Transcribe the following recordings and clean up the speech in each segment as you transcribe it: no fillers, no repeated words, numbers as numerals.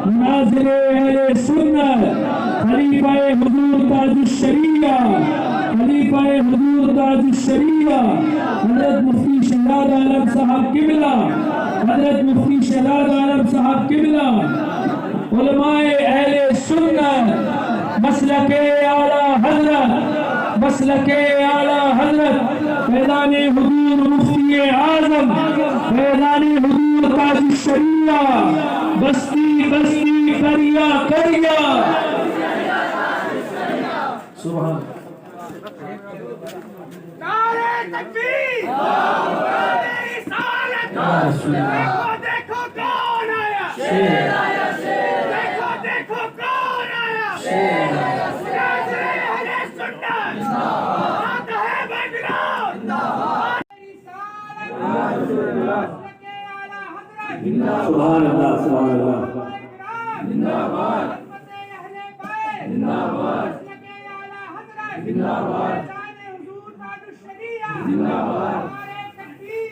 मुनाज़िर अहले सुन्नत खलीफा हुजूर ताजुश शरीया खलीफा हुजूर ताजुश शरीया हज़रत मुफ्ती शहजाद आलम साहब किबला हज़रत मुफ्ती शहजाद आलम साहब किबला उलमाए अहले सुन्नत मसलके आला हज़रत मसलके आला हज़रत फैज़ान हुजूर मुफ्ती आज़म फैज़ान हुजूर ताजुश शरीया बस्ती बस्ती करिया करिया सुभान नारे तकबीर नारे रिसालत देखो कौन आया शेर आया शेर देखो कौन आया शेर आया मुनाज़िर अहले सुन्नत जिंदाबाद है बैकग्राउंड जिंदाबाद के आला हज़रत सुभान अल्लाह जिंदाबाद अहले बैत जिंदाबाद के आला हज़रत जिंदाबाद हुजूर ताजुश शरीया जिंदाबाद नारे तकबीर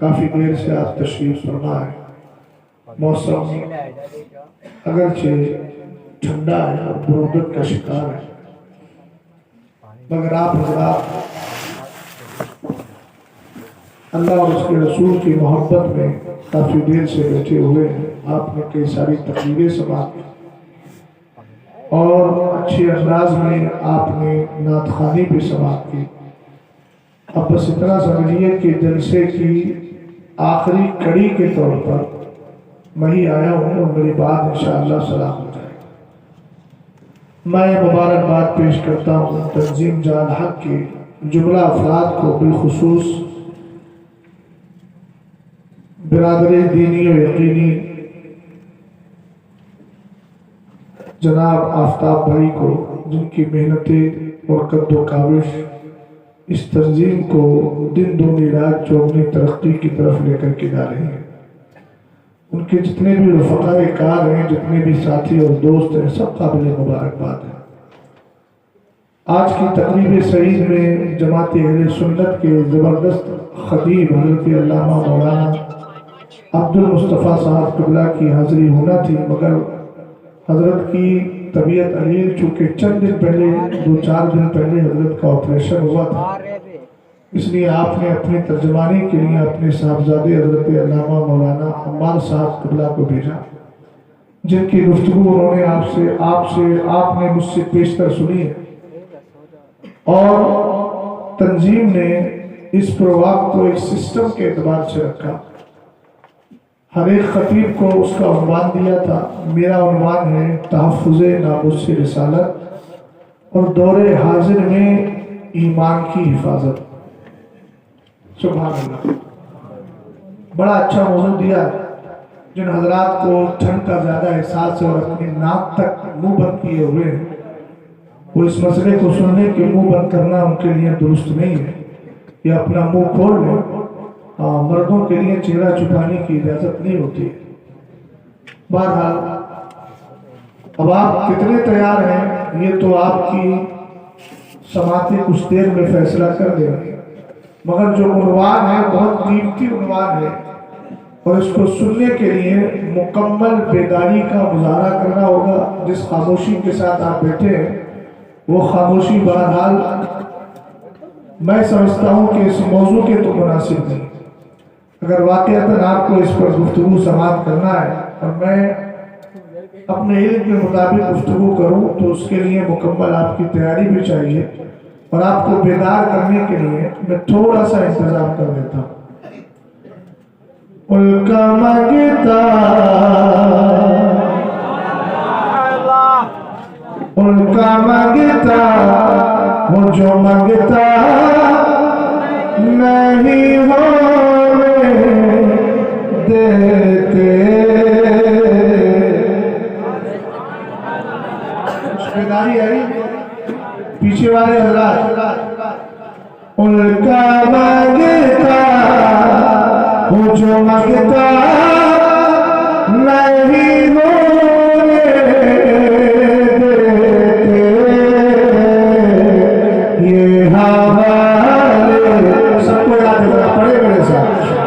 काफी देर से आप तशरीफ फरमाए मौसम अगरचे ठंडा है और बुरुदत का शिकार है मगर आप हजरात अल्लाह और उसके रसूल की मोहब्बत में काफ़ी देर से बैठे हुए हैं। आपने कई सारी तकरीरें समाप्त और अच्छे अंदाज में आपने नातखानी भी समाप्त की। अब बस इतना समझिए कि जलसे की आखिरी कड़ी के तौर पर मैं ही आया हूँ और मेरी बात इंशाअल्लाह सलाम हो जाएगी। मैं मुबारकबाद पेश करता हूँ तंजीम जान हक के जुमला अफराद को, बिलखुसूस बिरादरी दीनी और यकीनी जनाब आफ्ताब भाई को, जिनकी मेहनतें और कद्दो काविश इस तंजीम को दिन दूनी रात चौगनी तरक्की की तरफ लेकर के जा रही है। उनके जितने भी रफ़क़ाए कार हैं, जितने भी साथी और दोस्त हैं, सब काबिल मुबारकबाद हैं। आज की तकरीब सईद में जमात अहले सुन्नत के ज़बरदस्त खतीब हज़रत अल्लामा मौलाना अब्दुल मुस्तफ़ा साहब क़िबला की हाज़िरी होना थी, मगर हज़रत की तबीयत अलील, चूँकि चंद दिन पहले 2-4 दिन पहले हज़रत का ऑपरेशन हुआ था, इसलिए आपने अपनी तर्जमानी के लिए अपने साहबजादे हज़रत अल्लामा मौलाना अम्मार साहब क़िबला को भेजा, जिनकी गुफ्तगू उन्होंने आपने मुझसे पेशतर सुनी है। और तंजीम ने इस प्रोग्राम को एक सिस्टम के एतबार से रखा। हर एक खतीब को उसका उन्वान दिया था। मेरा उन्वान है तहफ़्फ़ुज़े नामुस रिसालत और दौरे हाजिर में ईमान की हिफाजत। सुभान अल्लाह, बड़ा अच्छा मौजूद दिया। जिन हजरात को ठंड का ज़्यादा एहसास है और अपनी नाक तक मुंह बंद किए हुए हैं, वो इस मसले को सुनने के मुंह बंद करना उनके लिए दुरुस्त नहीं है। ये अपना मुंह खोल लें। मर्दों के लिए चेहरा छुपाने की इजाज़त नहीं होती है। बहरहाल, अब आप कितने तैयार हैं ये तो आपकी समाते कुछ देर में फैसला कर देंगे, मगर जो उन्वान है बहुत कीमती उन्वान है और इसको सुनने के लिए मुकम्मल बेदारी का मुजाहरा करना होगा। जिस खामोशी के साथ आप बैठे हैं वो खामोशी बहरहाल मैं समझता हूँ कि इस मौजू के तो मुनासिब नहीं। अगर वाक़ईतन आपको इस पर गुफ्तगू समाप्त करना है और मैं अपने इल्म के मुताबिक गुफ्तगू करूँ तो उसके लिए मुकम्मल आपकी तैयारी भी चाहिए और आपको बेदार करने के लिए मैं थोड़ा सा इंतज़ाम कर देता हूँ। उनका मंगता वो जो मंगता नहीं हो देते। बेदारी आई पीछे वाले हजरात। उनका मंगता वो जो मंगता नहीं हो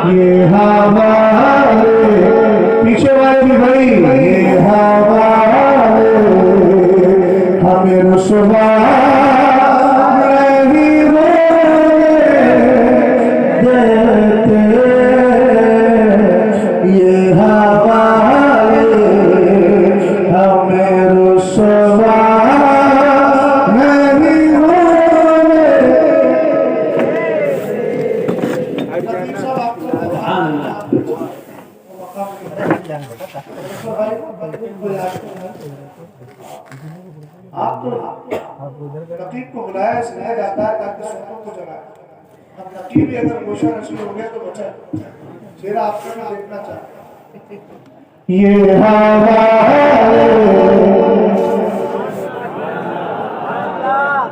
ये हवाले, पीछे वाले भी भाई, ये हवाले हमें रुसवा नहीं देते। ये हवाले हमें रुसवा नहीं आप तो नकीब को बुलाया इसलिए जाता है ताकि सुनों को जगाए। अब नकीब भी अगर गोशा नशीब हो गया तो बचा चेहरा आपको भी देखना चाहता। ये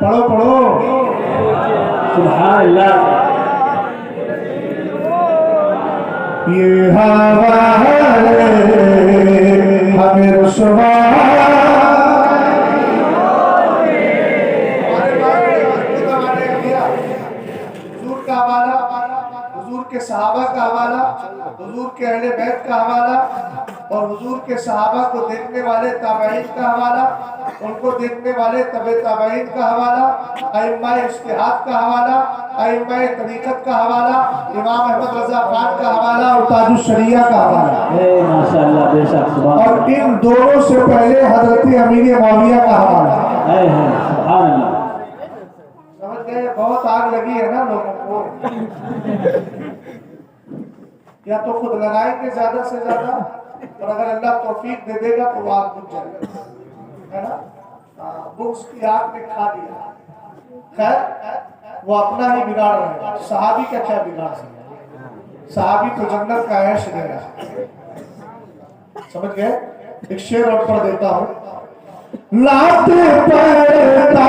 पढ़ो पढ़ो सुभान अल्लाह। ये हवाले हमें रुसवा हुजूर का हवाला, हुजूर के सहाबा का हवाला, हुजूर के अहले अहले बैत का हवाला और हुजूर के सहाबा को देखने वाले ताबईन का हवाला, उनको देखने वाले तबे ताबईन का हवाला, अइम्मा इज्तिहाद का हवाला, अइम्मा तरीकत का हवाला, इमाम अहमद रजा खान का हवाला और ताजुश शरिया का हवाला। माशाअल्लाह, बेशक, सुभान और इन दोनों से पहले हजरत अमीर मुआविया का हवाला। सुभान अल्लाह। समझ गए? बहुत आग लगी है ना लोगों को। या तो खुद लगाएंगे ज्यादा से ज्यादा, और अगर अल्लाह तौफीक दे देगा तो वो आग बुझ जाएगा, है ना? वो उसकी आग ने खा लिया। खैर, वो अपना ही बिगाड़ रहे हैं। सहाबी का क्या बिगाड़ सकते? सहाबी तो जन्नत का ऐश दे रहा है। समझ गए? एक शेर और पढ़ देता हूँ। लाते पड़ता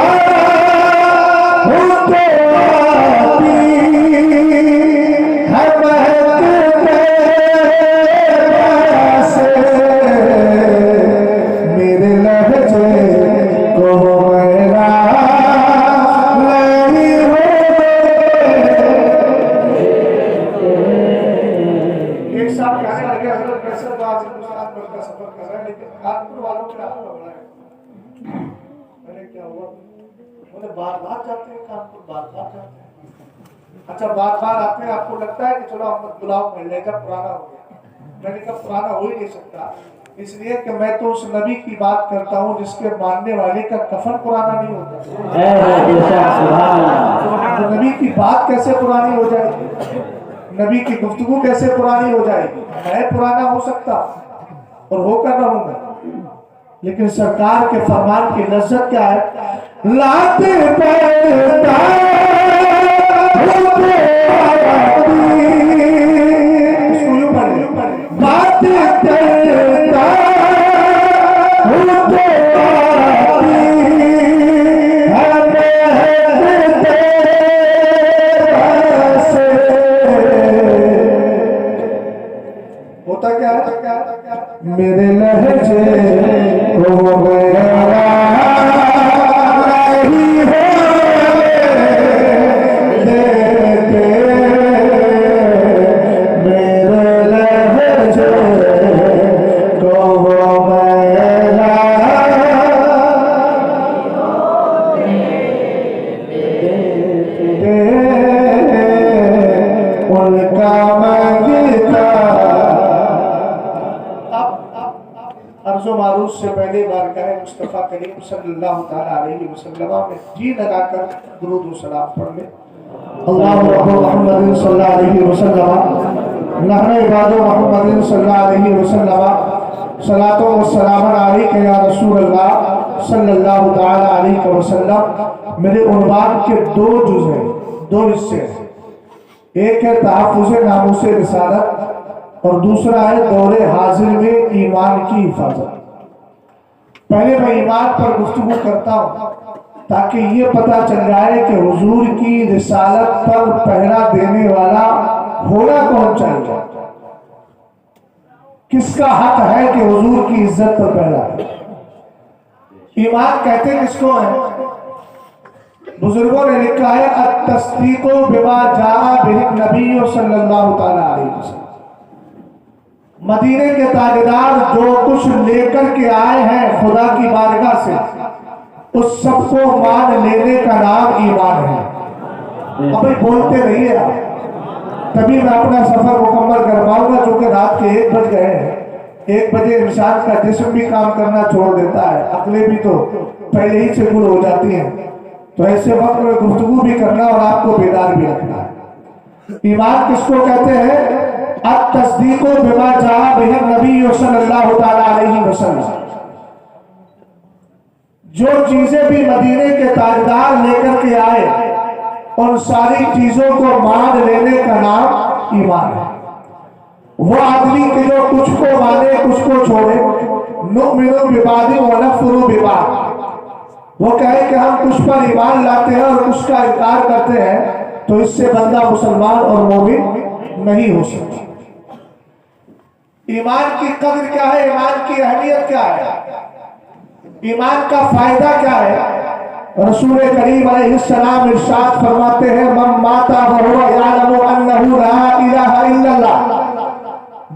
बार-बार जाते हैं कानपुर, बार-बार जाते हैं। अच्छा, बार-बार आते हैं, आपको लगता है कि चलो हम बुलाओ, मिलने का पुराना हो गया। मैंने कहा पुराना हो ही नहीं सकता, इसलिए कि मैं तो उस नबी की बात करता हूँ जिसके मानने वाले का कफन पुराना नहीं होता। तो नबी की बात कैसे पुरानी हो जाएगी? नबी की गुफ्तगू कैसे पुरानी हो जाएगी? मैं पुराना हो सकता और होकर रहूंगा, लेकिन सरकार के फरमान की लज्जत क्या है? लाते पड़ता बात करता होता क्या है? मेरे लहजे हो गया से पहले बारगाह मुस्तफा करीम सल्लल्लाहु तआला अलैहि वसल्लम में जी लगाकर दुरूद व सलाम पढ़ ले। अल्लाहु अकबर मुहम्मद सल्लल्लाहु अलैहि वसल्लम, नहरे इबादो मुहम्मद सल्लल्लाहु अलैहि वसल्लम, सलातो व सलाम अलैका या रसूल अल्लाह सल्लल्लाहु तआला अलैहि वसल्लम। मेरे उन्वान के दो जुज़ हैं, दो हिस्से हैं। एक है तहफ़्फ़ुज़ नामूस रिसालत और दूसरा है दौरे हाजिर में ईमान की हिफाजत। पहले मैं ईमान पर गुफ्तगू करता हूँ ताकि ये पता चल जाए कि हुजूर की रिसालत पर पहरा देने वाला होना कौन चाहिए, किसका हक है कि हुजूर की इज्जत पर पहरा दे। ईमान कहते किसको है? बुजुर्गों ने लिखा है अत-तस्दीक़ु बिमा जाअ बिही नबी सल्लल्लाहु तआला अलैहि वसल्लम। मदीने के ताजदार जो कुछ लेकर के आए हैं खुदा की बारगाह से, उस सबको मान लेने का नाम ईमान है। अभी बोलते रहिए आप, तभी मैं अपना सफर मुकम्मल कर पाऊंगा। जो कि रात के 1 बज गए हैं। 1 बजे इंसान का जिस्म भी काम करना छोड़ देता है, अकलें भी तो पहले ही से गुल हो जाती हैं। तो ऐसे वक्त में गुफ्तगू भी करना और आपको बेदार भी रखना है। ईमान किसको कहते हैं? अत-तस्दीक़ु बिमा जाअ बिही नबी सल्लल्लाहु तआला अलैहि वसल्लम। जो चीजें भी मदीने के ताजदार लेकर के आए, उन सारी चीजों को मान लेने का नाम ईमान है। वो आदमी के जो कुछ को माने कुछ को छोड़े, नुमिनु बिबादि व नफ़रु बिबाद, वो कहे कि हम कुछ पर ईमान लाते हैं और कुछ का इनकार करते हैं, तो इससे बंदा मुसलमान और मोमिन नहीं हो सकता। ईमान की कद्र क्या है? ईमान की अहमियत क्या है? ईमान का फायदा क्या है? रसूल करीम अलैहिस्सलाम इरशाद फरमाते हैं मन माता व हुवा यअलमु अन्नहु ला इलाहा इल्लल्लाह,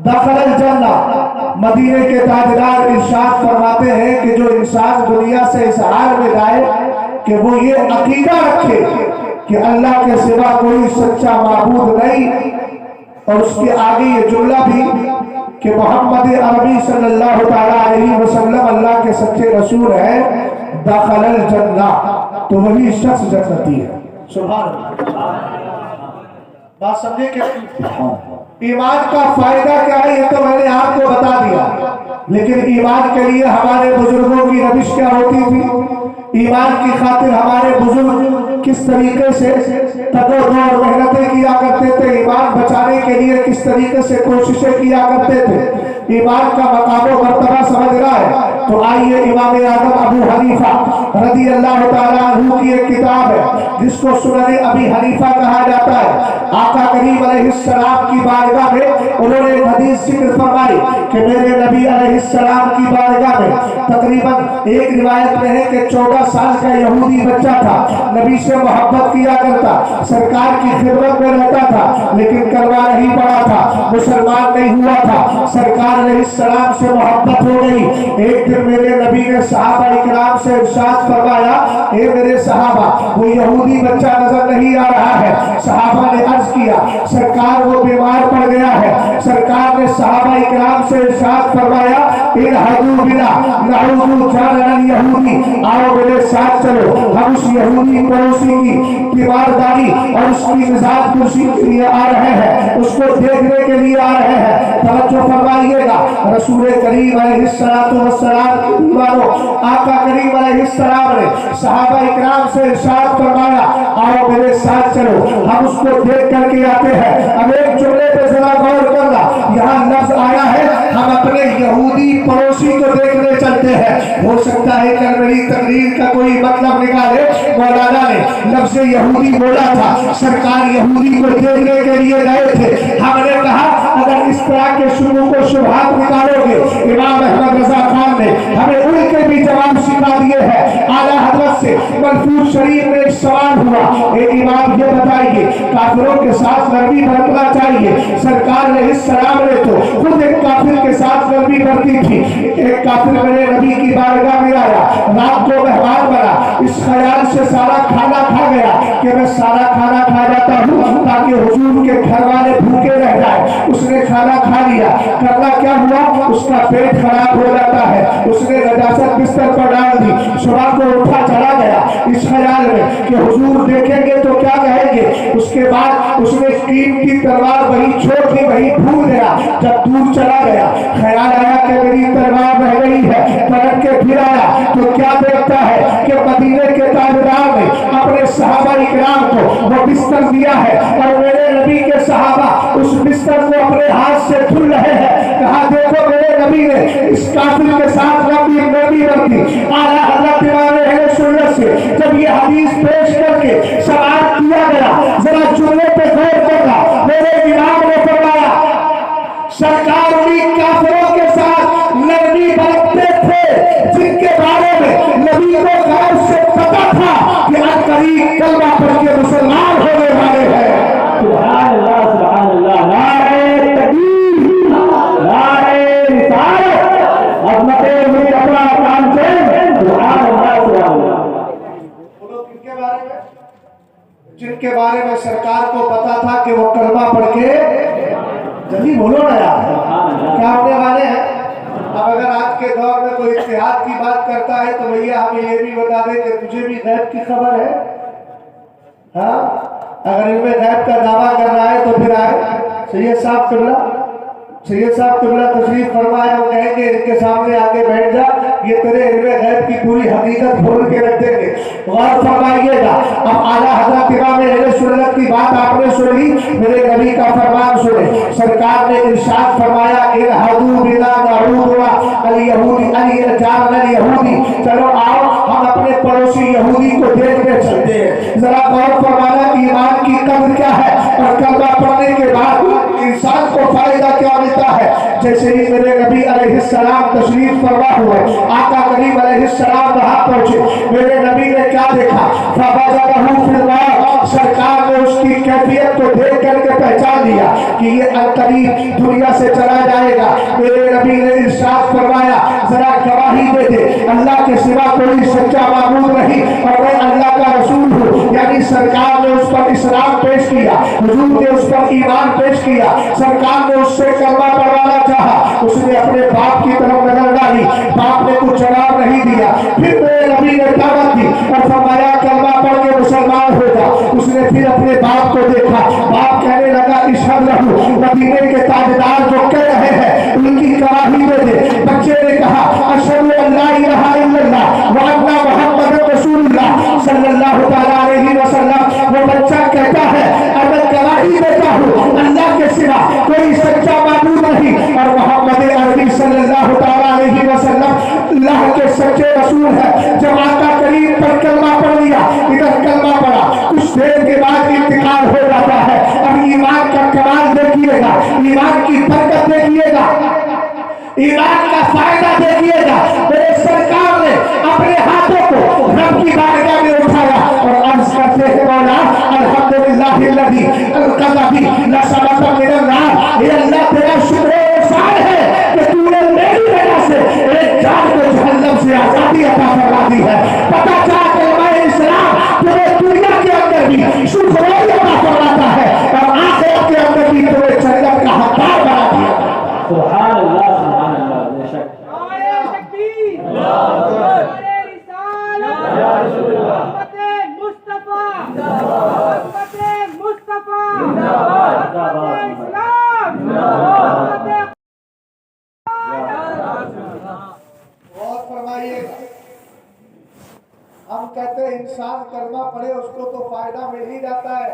दखल जन्ना। मदीने के ताजदार इरशाद फरमाते हैं कि जो इंसान दुनिया से इस हाल में जाए कि वो ये अकीदा रखे कि अल्लाह के सिवा कोई सच्चा माबूद नहीं, और उसके आगे ये जुमला भी कि मोहम्मद अरबी सल्लल्लाहु ताला अलैहि वसल्लम अल्लाह के सच्चे रसूल है, दखल जन्ना, तो वही शख्स जन्नती है। सुभान अल्लाह। बात समझे क्या? ईमान का फायदा क्या है ये तो मैंने आपको बता दिया, लेकिन ईमान के लिए हमारे बुजुर्गों की रविश क्या होती थी, ईमान की खातिर हमारे बुजुर्ग किस तरीके से तगोदर मेहनतें किया करते थे, ईमान बचाने के लिए किस तरीके से कोशिशें किया करते थे, ईमान का मकाम व मर्तबा समझ रहा है। तो आइए इमाम आजम अबू हनीफा रज़ी अल्लाह ताला अन्हु की एक किताब है जिसको सुनने अबी हनीफा कहा जाता है। आका करीम अलैहिस्सलाम की बारगाह में उन्होंने एक हदीस जिक्र फरमाई कि मेरे नबी अलैहिस्सलाम की बारगाह में तकरीबन एक रिवायत में है कि 14 साल का यहूदी बच्चा था, नबी से मोहब्बत किया करता, सरकार की खिदमत में रहता था, लेकिन कलमा नहीं पड़ा था, मुसलमान नहीं हुआ था। सरकार अलैहिस्सलाम से मोहब्बत हो गई। एक दिन मेरे नबी ने सहाबा इकराम से इरशाद फरमाया, ए मेरे सहाबा, वो यहूदी बच्चा नजर नहीं आ रहा है। सहाबा ने अर्ज किया, सरकार वो बीमार पड़ गया है। सरकार ने सहाबा इकराम से इरशाद फरमाया, इरहदू बिना नऊदू जानल यहूदी, आओ मेरे साथ चलो, हम उस यहूदी पड़ोसी की तीमारदारी और उसकी मिजाज कुर्सी के लिए आ रहे हैं, उसको देखने के लिए आ रहे हैं। तवज्जो फरमाइएगा, रसूल करीम अलैहिस्सलातु वस्सलाम के दीवारों आका करीम अलैहिस्सलाम ने सहाबा इकराम से इरशाद फरमाया, आओ मेरे साथ चलो, हम उसको देख करके आते हैं। अब एक जुमले पे जरा गौर करना, यहाँ लफ्ज आया है हम अपने यहूदी पड़ोसी को देखने चलते हैं। हो सकता है कल मेरी तकरीर का कोई मतलब निकाले, मौलाना ने लफ्ज यहूदी बोला था, सरकार यहूदी को देखने के लिए गए थे। हमने कहा अगर इस तरह के शुरू को शुभात निकालोगे, इमाम अहमद रजा खान ने हमें उनके भी जवाब सिखा दिए हैं। आला हजरत से मलफूज शरीफ में एक सवाल हुआ, एक इमाम ये बताइए काफिरों के साथ नरमी बरतना चाहिए। सरकार ने इस सलाम ने तो खुद एक काफिर के साथ नरमी बरती थी। एक काफिर मेरे नबी की बारगाह में आया, रात को मेहमान बना, इस ख्याल से सारा खाना खा गया कि मैं सारा खाना खा जाता हूँ ताकि हुजूर के घर वाले भूखे रह जाए। उसने खाना खा लिया, करना क्या हुआ, उसका पेट खराब हो जाता है। उसने नजासत बिस्तर पर डाल दी, सुबह को उठा चला गया इस ख्याल में कि हुजूर देखेंगे तो क्या कहेंगे। उसके बाद उसने कीमती तलवार वही छोड़ दी, वही भूल गया। जब दूर चला गया, ख्याल आया कि मेरी तलवार रह गई है, पलट के फिर आया तो क्या देखता है कि मदीने के ताजदार ने अपने सहाबा इकराम को वो बिस्तर दिया है और मेरे नबी के सहाबा उस बिस्तर को अपने हाथ से धुल रहे हैं। कहा देखो मेरे नबी ने इस काफिर के साथ लंबी नबी रखी। आला हजरत इमाम अहले सुन्नत से जब ये हदीस पेश करके सवाल किया गया, जरा जुमले पे गौर करना। मेरे इमाम ने फरमाया, सरकार उन्हीं काफिरों के साथ नरमी बरतते थे जिनके बारे में नबी को गौर से पता था कि अनकरीब कलमा पढ़ के मुसलमान होने वाले हैं। सुभान अल्लाह, सुभान अल्लाह, नारे तकबीर, नारे रिसालत, अज़मते मुझे अपना काम से, सुभान अल्लाह, सुभान अल्लाह। बोलो किनके बारे में? जिनके बारे में सरकार को पता था कि वो कलमा पढ़ के, जल्दी बोलो ना यार, क्या होने वाले हैं। अब अगर आज के दौर में कोई इत्तेहाद की बात करता है तो भैया हमें ये भी बता दें कि तुझे भी गैब की खबर है। हाँ, अगर इनमें गैब का दावा कर रहा है तो फिर आए सैयद साहब किबला तशरीफ फरमाए, वो कहेंगे इनके सामने आके बैठ जा, ये तेरे इल्मे गैब की पूरी हकीकत खोल के रख देंगे। गौर फरमाइएगा। अब आला हजरत इमाम अहले सुन्नत की बात आपने सुन ली, मेरे नबी का फरमान सुने। सरकार ने इरशाद फरमाया, इरहदू बिना नऊदुआ अल यहूदी अल जान अल यहूदी, चलो आओ हम अपने पड़ोसी यहूदी को देखने चलते हैं। जरा गौर फरमाना ईमान की कद्र क्या है और कलमा पढ़ने के बाद इंसान को फायदा क्या मिलता है। जैसे ही मेरे नबी अलैहिस्सलाम तशरीफ फरमा हुए, आका करीम अलैहिस्सलाम वहां पहुंचे, मेरे नबी ने क्या देखा, फवजदहु फिल नार, सरकार ने उसकी कैफियत को देख करके पहचान लिया कि ये अनकरीब दुनिया से चला जाएगा। मेरे नबी ने इरशाद फरमाया, जरा गवाही दे दे अल्लाह के सिवा कोई सच्चा माबूद नहीं और मैं अल्लाह का रसूल हूँ। यानी सरकार ने उस पर इस्लाम पेश किया, हुजूर ने उस पर ईमान पेश किया, सरकार ने उससे कलमा पढ़वाना चाहा, उसने अपने बाप की तरफ नजर डाली, बाप ने कुछ जवाब नहीं दिया। फिर मेरे नबी ने दावत दी और फरमाया कलमा पढ़ के मुसलमान हो जा। उसने फिर अपने बाप को देखा, बाप कहने लगा इशहद लहू, मदीने के ताजदार जो कह रहे हैं उनकी गवाही दे दे। बच्चे ने कहा अशहदु अल्ला इलाहा इल्लल्लाह व अन्ना मुहम्मदुर रसूलुल्लाह सल्लल्लाहु तआला अलैहि वसल्लम। वो बच्चा कहता है और मैं गवाही देता हूँ अल्लाह के सिवा कोई सच्चा माबूद नहीं और मोहम्मद अरबी सल्लल्लाहु तआला अलैहि वसल्लम अल्लाह के सच्चे रसूल है। जब आका करीम पर कलमा पढ़ लिया, इधर कलमा पढ़ा, कुछ देर के बाद इंतकाल हो जाता है। अब ईमान का कमाल देखिएगा, ईमान की बरकत देखिएगा, ईमान का फायदा देखिएगा। मेरे सरकार ने अपने हाथों को रब की बारगाह में उठाया और अर्ज करते हैं मौला अल्हम्दुलिल्लाहिल्लज़ी अलकज़बी लसबत मिनन्नार। ये अल्लाह तेरा शुक्र एहसान है कि तूने मेरी वजह से एक जान को जहन्नम से आजादी अता फरमा दी है। पता चला कलमा इस्लाम पूरे दुनिया के अंदर भी शुक्राना अता फरमाता है और आखिरत के अंदर भी तुम्हें जन्नत का हकदार बना दिया। सुभान अल्लाह, सुभान अल्लाह, बेशक। नारे तकबीर, नारे रिसालत, उम्मते मुस्तफा, उम्मते मुस्तफा, उम्मते इस्लाम, उम्मते और फरमाइएगा, हम कहते हैं इंसान कलमा पढ़े उसको तो फायदा मिल ही जाता है,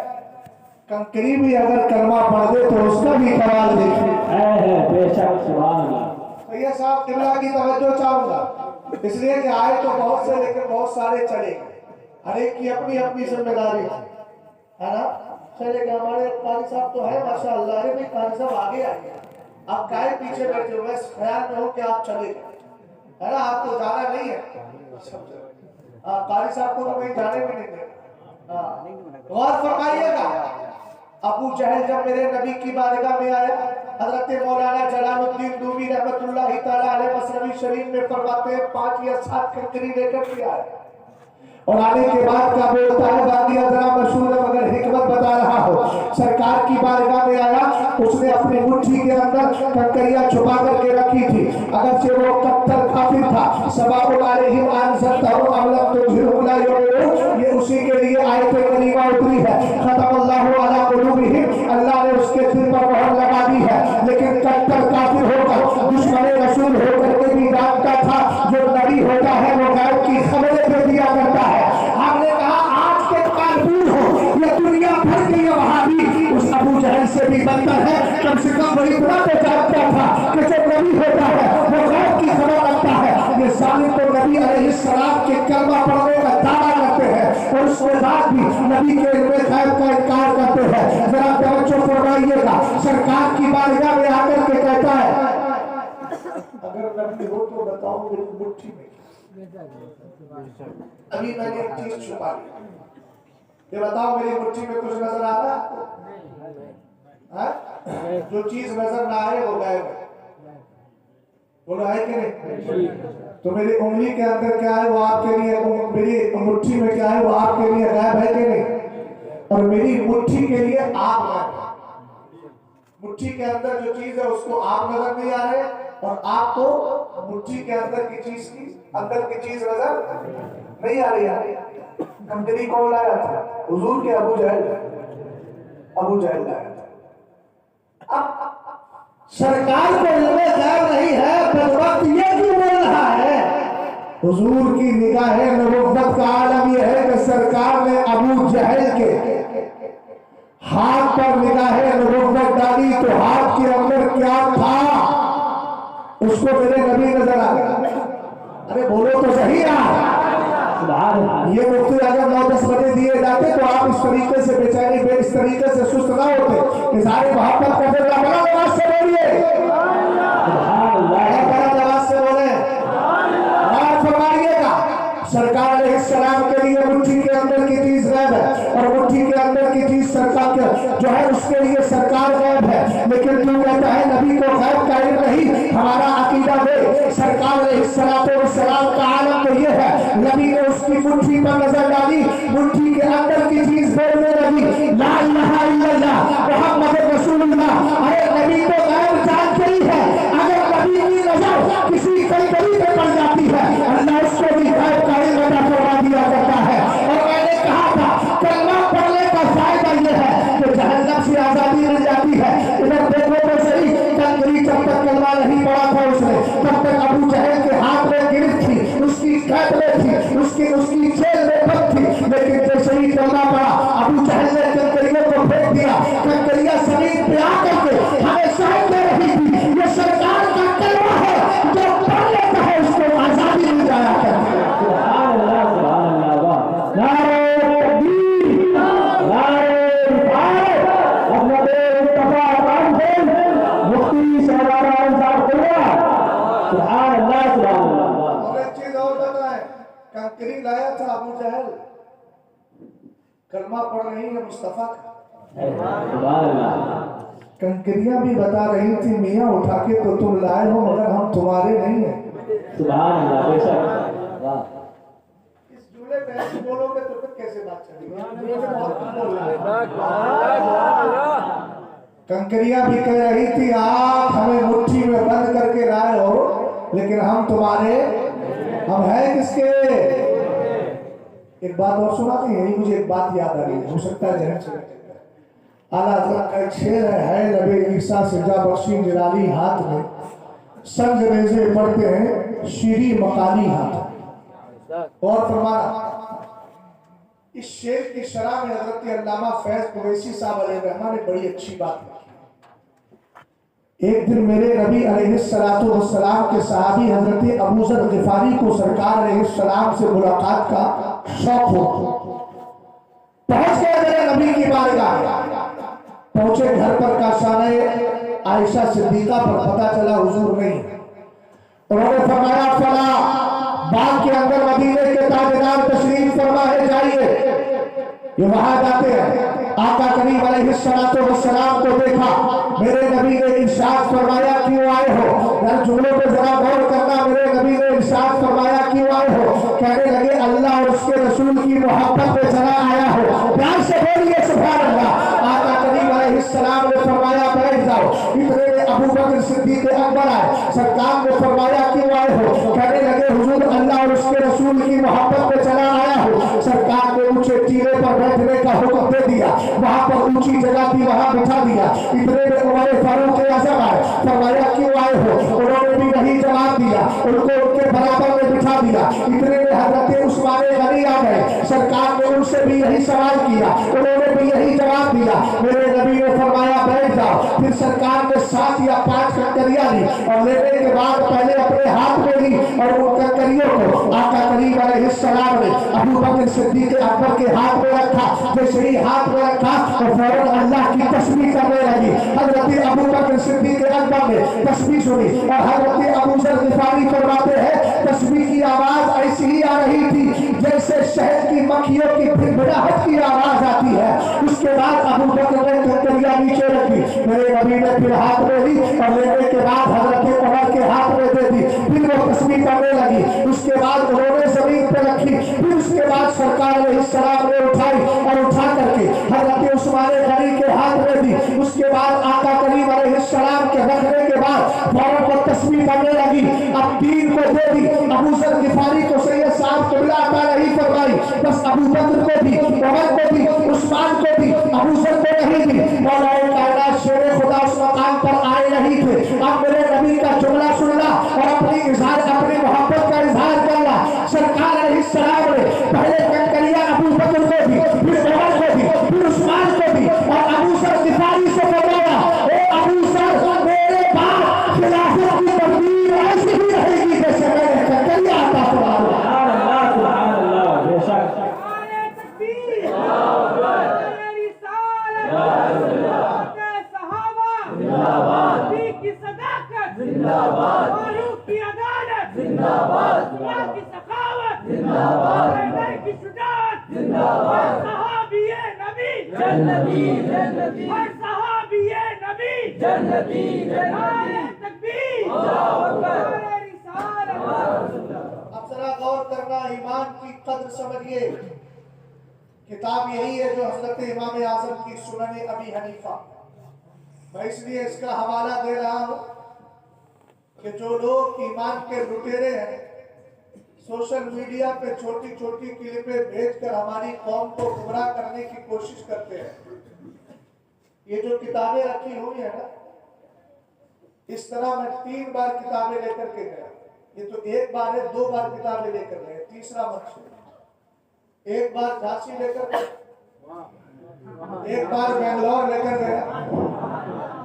कंकरी भी अगर कलमा पढ़ दे तो उसका भी कमाल देखिए। है बेशक, सुभान अल्लाह। भैया साहब किबला की तवज्जो चाहूंगा, इसलिए कि आए तो बहुत से लेकिन बहुत सारे चले गए, हर एक की अपनी अपनी जिम्मेदारी है ना। चले गए हमारे कारी साहब तो है माशाअल्लाह, अरे भाई कारी साहब आगे आ गया, आप काहे पीछे बैठे हो, बस ख्याल में हो कि आप चले गए, है ना, आपको जाना नहीं है। कारी साहब को तो कहीं जाने भी नहीं देना। गौर फरमाइएगा, अबू जहल जब मेरे नबी की बारगाह में आया, हजरत मौलाना जलालुद्दीन रूमी रहमतुल्लाह तआला अलैह मसनवी शरीफ में फरमाते हैं 5 या 7 कंकरी लेकर के आए और आने के बाद क्या बोलता है, बाकी जरा मशहूर है मगर हिकमत बता रहा हो। सरकार की बारगाह में आया, उसने अपनी मुट्ठी के अंदर कंकरियां छुपा करके रखी थी, अगरचे वो कट्टर काफिर था। सवाउन अलैहिम अनज़रतहु अम लम तुज़हिरहु ला युमिनून, ये उसी के लिए आयत करीमा उतरी है। खतमल्लाहु अला कुलूबिहिम, अल्लाह ने उसके दिल पर मोहर लगा दी है। लेकिन कट्टर काफिर होकर, दुश्मन रसूल होकर के भी जानता था जो नबी होता है वो गैब की खबरें दे दिया करता है। हमने कहा आज के कानून हो ये दुनिया भर के ये वहाबी उस अबू जहल से भी बनकर है, कम से कम वही इतना तो जानता था कि जो नबी होता है वो गैब की खबर रखता है। ये जालिम तो नबी अलैहिस्सलाम के कलमा पढ़ने का दावा करते हैं और उसके बाद भी नबी के इल्म गैब का इनकार करते हैं। जरा तवज्जो फरमाइएगा, सरकार की बारगाह में आकर के कहता है अगर नबी हो तो बताओ मेरी मुट्ठी में, अभी मैंने एक चीज छुपा ली, ये बताओ मेरी मुट्ठी में कुछ नजर आ रहा है? जो चीज नजर ना आए वो गायब है, बोलो है कि नहीं? तो मेरी उंगली के अंदर क्या है वो आपके लिए, मेरी मुट्ठी में क्या है वो आपके लिए गायब है कि नहीं? और मेरी मुट्ठी के लिए आप गायब, मुट्ठी के अंदर जो चीज है उसको आप नजर नहीं आ रहे और आपको मुट्ठी के अंदर की चीज नजर नहीं आ रही है। कंकरी कौन लाया था? हुजूर के अबू जहल लाया था। अब सरकार को इल्मे गैब नहीं है, बदबख्त ये क्यों बोल रहा है? हुजूर की निगाहे नबुव्वत का आलम यह है कि सरकार ने अबू जहल के हाथ पर निगाहे नबुव्वत डाली तो हाथ के अंदर क्या था उसको मेरे नबी नजर आ गया। अरे बोलो तो सही यार, ये मुफ्ती अगर 9-10 बजे दिए जाते तो आप इस तरीके से बेचैनी पे इस तरीके से सुस्त ना होते कि सारे मोहब्बत करते बड़ा आवाज से बोलिए, बड़ा आवाज से बोले। फरमाइएगा सरकार अलैहिस्सलाम के लिए मुट्ठी के अंदर की चीज गैब है और मुट्ठी के जो है उसके लिए सरकार गैब है, लेकिन तू कहता है नबी को गैब का इल्म नहीं। हमारा अकीदा में सरकार अलैहिस्सलाम का आलम तो ये है, नबी ने उसकी मुट्ठी पर नजर डाली, मुट्ठी के अंदर की चीज बोलने लगी, ला इलाहा इल्लल्लाह मुहम्मद रसूलुल्लाह। अरे नबी तो गैब जानते ही है, अगर नबी की नजर किसी कंकरी पे पड़ जाती है, अल्लाह उसको भी गैब का इल्म अता फरमा दिया करता है। और मैंने कहा था कलमा पढ़ने का फायदा ये है कि जहन्नम से आजादी मिल जाती है। इधर देखो तो सही, कंकरी जब तक कलमा नहीं पड़ा था उसने, तब तक अबू जहल के हाथ में गिरफ्त थी, उसकी कैद में थी, उसकी जेल में बंद थी। लेकिन जैसे ही कलमा पड़ा, अबू जहल ने कंकरियों को फेंक दिया, कंकरियां जमीन पे आकर के हमें सहन दे रही थी। ये सरकार का कलमा है, जो पढ़ लेता है उसको आजादी मिल जाया करती है। सुभान अल्लाह वाह। नारे तकबीर, नारे रिसालत, हज़रत मुस्तफा कामसेन मुफ्ती शहजादा साहब खुल्ला। सुभान अल्लाह वाह। और एक चीज और बता है, कंकरी लाया था अबू जहल, कलमा पढ़ रही है मुस्तफा का। सुभान अल्लाह। कंकरियां भी बता रही थी मियाँ उठा के तो तुम लाए हो, मगर हम तुम्हारे नहीं है। सुभान अल्लाह, बेशक वाह। इस जुमले पे ऐसे बोलोगे तो फिर कैसे बात चलेगी? कंकरियां भी कह रही थी आप हमें मुट्ठी में बंद करके लाए हो, लेकिन हम तुम्हारे, हम हैं किसके? एक बात और सुनाती है, मुझे एक बात याद आ रही है, हो सकता है जहन से आला हज़रत का एक शेर है नबी ईसा से जा बख्शी निराली हाथ में संग रेजे पढ़ते हैं शीरी मकानी हाथ। और फरमाया इस शेर की शरह में हजरत अल्लामा फैज कुरैशी साहब अलैहिर्रहमा ने बड़ी अच्छी बात की। एक दिन मेरे नबी अलैहिस्सलातु वस्सलाम के सहाबी हजरत अबू ज़र गिफारी को सरकार अलैहिस्सलाम से मुलाकात का शौक हो, पहुंच गए मेरे नबी की बारगाह। पहुंचे घर पर काशाने आयशा सिद्दीका पर पता चला हुजूर नहीं। उन्होंने फरमाया फला बाग के अंदर मदीने के ताजदार तशरीफ फरमा है, जाइए। ये वहां जाते हैं, आका करीम अलैहिस्सलातु वस्सलाम को देखा, मेरे नबी ने इरशाद फरमाया क्यों आए हो? यार जुमलों पे जरा गौर करना, मेरे नबी ने इरशाद फरमाया क्यों आए हो? कहने लगे अल्लाह और उसके रसूल की मोहब्बत पे चला आया हो। प्यार से बोलिए सुभान अल्लाह। आका करीम अलैहिस्सलाम ने फरमाया बैठ जाओ। इतने में अबू बकर सिद्दीक अकबर आए, सरकार ने फरमाया क्यों आए हो? कहने लगे हुजूर अल्लाह और उसके रसूल की मोहब्बत पे चला आया हो। सरकार ने ऊंचे टीले पर बैठने का हुक्म दे दिया, वहां पर ऊंची जगह थी वहां बिठा दिया। इतने में उमर फारूक आज़म आए, फरमाया क्यों आए हो? उन्होंने भी वही जवाब दिया, उनको उनके बराबर में बिठा दिया। इतने में हजरत उस्मान गनी आ गए, सरकार ने उनसे भी यही सवाल किया, उन्होंने भी यही जवाब दिया। मेरे नबी ने फरमाया बैठ जाओ। फिर सरकार ने 7 या 5 कंकरियां ली और लेने के बाद पहले अपने हाथ में ली और उन कंकरियों को आका करीम अलैहिस्सलाम ने अबू बकर सिद्दीक अकबर के हाथ में रखा। जैसे ही हाथ में रखा तो फौरन अल्लाह की तस्बीह करने लगी। हजरत अबू बकर सिद्दीक अकबर ने तस्बीह सुनी और हजरत अबू ज़र गिफारी फरमाते हैं तस्बीह की आवाज ऐसी ही आ रही थी जैसे शहद की मक्खियों की भिड़भिड़ाहट की आवाज आती है। उसके बाद अबू बकर ने कंकरियां नीचे रखी, मेरे नबी ने फिर हाथ में ली और लेने के बाद हजरत उमर के हाथ में दे दी। फिर वो तस्बीह करने लगी, उसके बाद उन्होंने जमीन पर रखी। फिर उसके बाद सरकार अलैहिस्सलाम ने उठाई और उठा करके हजरत उस्मान गनी के हाथ में दी। उसके बाद आका करीम अलैहिस्सलाम के रखने के बाद फौरन वो तस्बीह करने लगी। अब दीन को दे दी, अबू ज़र गिफारी को सैयद साहब किबला अता नहीं फरमाई, बस अबू बकर को दी, उमर को दी, उस्मान को दी, अबू ज़र को नहीं दी। मौलाए कायनात शेरे खुदा उस मकाम पर आए नहीं थे। अब मेरे नबी का जुमला सुनना और अपनी मोहब्बत का इजहार करना। सरकार अलैहिस्सलाम ने पहले कंकरियां अबू बकर को दी, फिर उमर को दी, फिर उस्मान को दी और अबू ज़र गिफारी से फरमाया ए अबू ज़र मेरे बाद खिलाफत की तकदीर ऐसी ही रहेगी जैसे मैंने कंकरियां अता फरमाया। सुभान अल्लाह, बेशक नारे तकबीर, नारे रिसालत, नारे सहाबा जिंदाबाद, नबी की सदाकत जिंदाबाद, फारूक की अदालत जिंदाबाद, उस्मान की सखावत जिंदाबाद, हैदर की शुजाअत जिंदाबाद, सहाबिये नबी और सहाबिये नबी नारे तकबीर नारे रिसालत। अब जरा गौर करना, ईमान की कद्र समझिए। किताब यही है जो हजरत इमाम आजम की सुनन अबी हनीफा। मैं इसलिए इसका हवाला दे रहा हूं कि जो लोग ईमान के लुटेरे हैं, सोशल मीडिया पे छोटी छोटी क्लिपें भेजकर हमारी कौम को गुमराह करने की कोशिश करते हैं। ये जो किताबें रखी हुई है ना, इस तरह मैं 3 बार किताबें लेकर के गया। ये तो एक बार है, 2 बार किताबें लेकर गए, तीसरा मत। एक बार झांसी लेकर गए, एक बार बेंगलोर लेकर गया।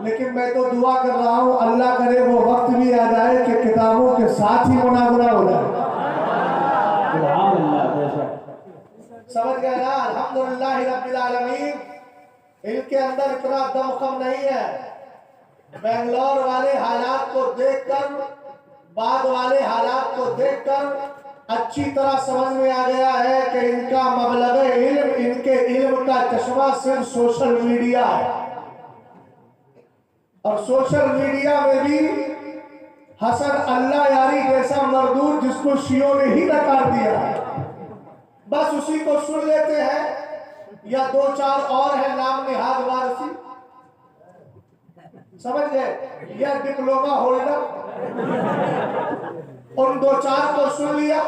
लेकिन मैं तो दुआ कर रहा हूँ, अल्लाह करे वो वक्त भी आ जाए कि किताबों के साथ ही मुनाजरा हो जाए। समझ गए ना? अल्हम्दुलिल्लाह रब्बिल आलमीन। इनके अंदर इतना दमखम नहीं है। बेंगलोर वाले हालात को देखकर, बाद वाले हालात को देखकर अच्छी तरह समझ में आ गया है कि इनका मबलग इल्म, इनके इल्म का चश्मा सिर्फ सोशल मीडिया है। और सोशल मीडिया में भी हसन अल्लाह यारी जैसा मरदूद जिसको शियों ने ही नकार दिया है, बस उसी को सुन लेते हैं, या 2-4 और है नाम निहाद वारसी, समझ गए, या डिप्लोमा होल्डर। उन 2-4 को सुन लिया,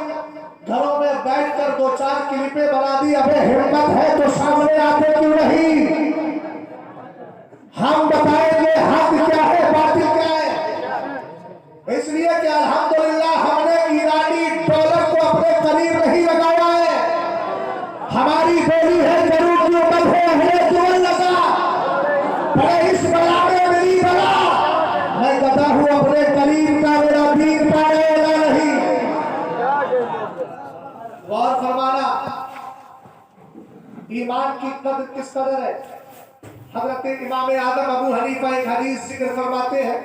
घरों में बैठकर 2-4 क्लिपें बना दी। अबे हिम्मत है तो सामने आते क्यों नहीं? हम बताएंगे हक क्या है, बातिल क्या है। इसलिए कि अल्हम्दुलिल्लाह हमने ईरानी डॉलर को अपने करीब नहीं लगाया है। हमारी बोली है जरूर की उम्र है अहले जुवल लगा, बड़े इस बला में मेरी बला, मैं कहता हूँ अपने करीब का मेरा दीन पाएगा नहीं। गौर फरमाना, ईमान की कदर किस कदर है। हजरत इमाम आदम अबू हनीफा एक हदीस जिक्र फरमाते हैं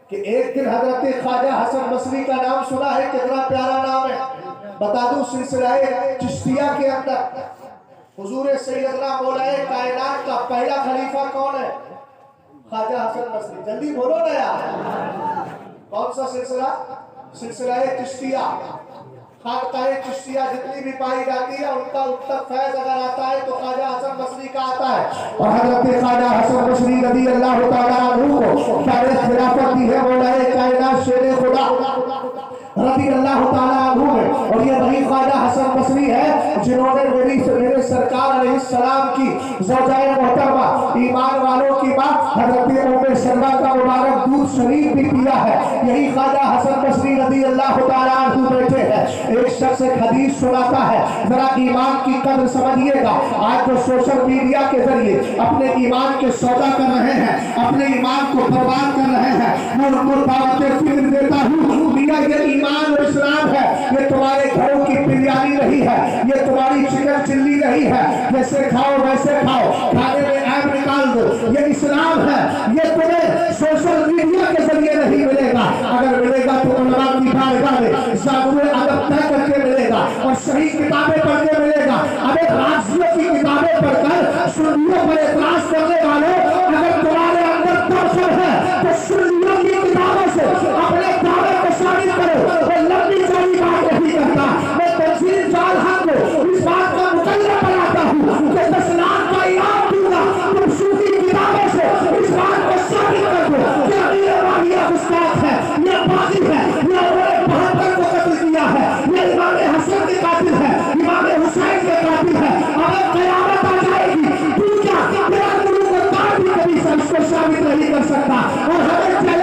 कि एक दिन हजरत ख्वाजा हसन बसरी का नाम सुना है, कितना प्यारा नाम है। बता दूं, सिलसिला चिश्तिया के अंदर हुजूर सैयदना मौलाए कायनात का पहला खलीफा कौन है? ख्वाजा हसन बसरी। जल्दी बोलो ना यार, कौन सा सिलसिला? सिलसिला चिश्तिया। खानकाह चिश्तिया जितनी भी पाई जाती है, उनका उत्तर फैज अगर आता है तो ख्वाजा हसन बसरी का आता है। और हजरत ख्वाजा हसन बसरी रज़ी अल्लाह तआला अन्हु को सारे खिलाफत दी है मौलाए कायनात शेर खुदा रज़ी अल्लाह तआला अन्हु में। और ये वही ख्वाजा हसन बसरी है जिन्होंने मेरे सरकार अलैहिस्सलाम की ज़ौजाए मोहतरमा, ईमान वालों की मां हजरत उम्मे सलमा का मुबारक दूध शरीफ भी पिया है। यही ख्वाजा हसन बसरी रज़ी अल्लाह तआला अन्हु बैठे हैं। एक शख्स एक हदीस सुनाता है, जरा ईमान की कद्र समझिएगा। आज जो सोशल मीडिया के जरिए अपने ईमान के सौदा कर रहे हैं, अपने ईमान को बर्बाद कर रहे हैं, मैं उनको दावतें फिक्र देता हूँ, मियां ये ईमान और इस्लाम है, ये तुम्हारे घरों की बिरयानी नहीं है, ये तुम्हारी चिकन चिल्ली नहीं है, जैसे खाओ वैसे खाओ, खाने में ऐब निकाल दो, ये इस्लाम है। ये तुम्हें सोशल मीडिया के जरिए नहीं मिलेगा, अगर मिलेगा तो उलमा की बारगाह में ज़ाबुए अदब तय करके मिलेगा और सही किताबें पढ़ के मिलेगा। अबे राशियों की किताबें पढ़कर सुन्नियों पर एतराज करने वालों, अगर तुम्हारे अंदर दर्शन है तो सुन्नियों की किताबों से अपने दावे को साबित करो। वो लंबी चौड़ी बात नहीं करता, मैं तंजील जाल हक को इस बात का मुकल्लम बनाता हूँ कि 10 लाख का इनाम दूंगा, तुम सूफी किताबों से इस बात को साबित कर दो कि अमीर वाहिया उस्ताद है, ये बागी है, ये उन्होंने 72 को कत्ल किया है, ये इमाम हसन के कातिल है, इमाम हुसैन के कातिल है। अगर कयामत आ जाएगी, तू क्या तेरा गुरु को तार भी कभी इसको साबित नहीं कर सकता। और हमें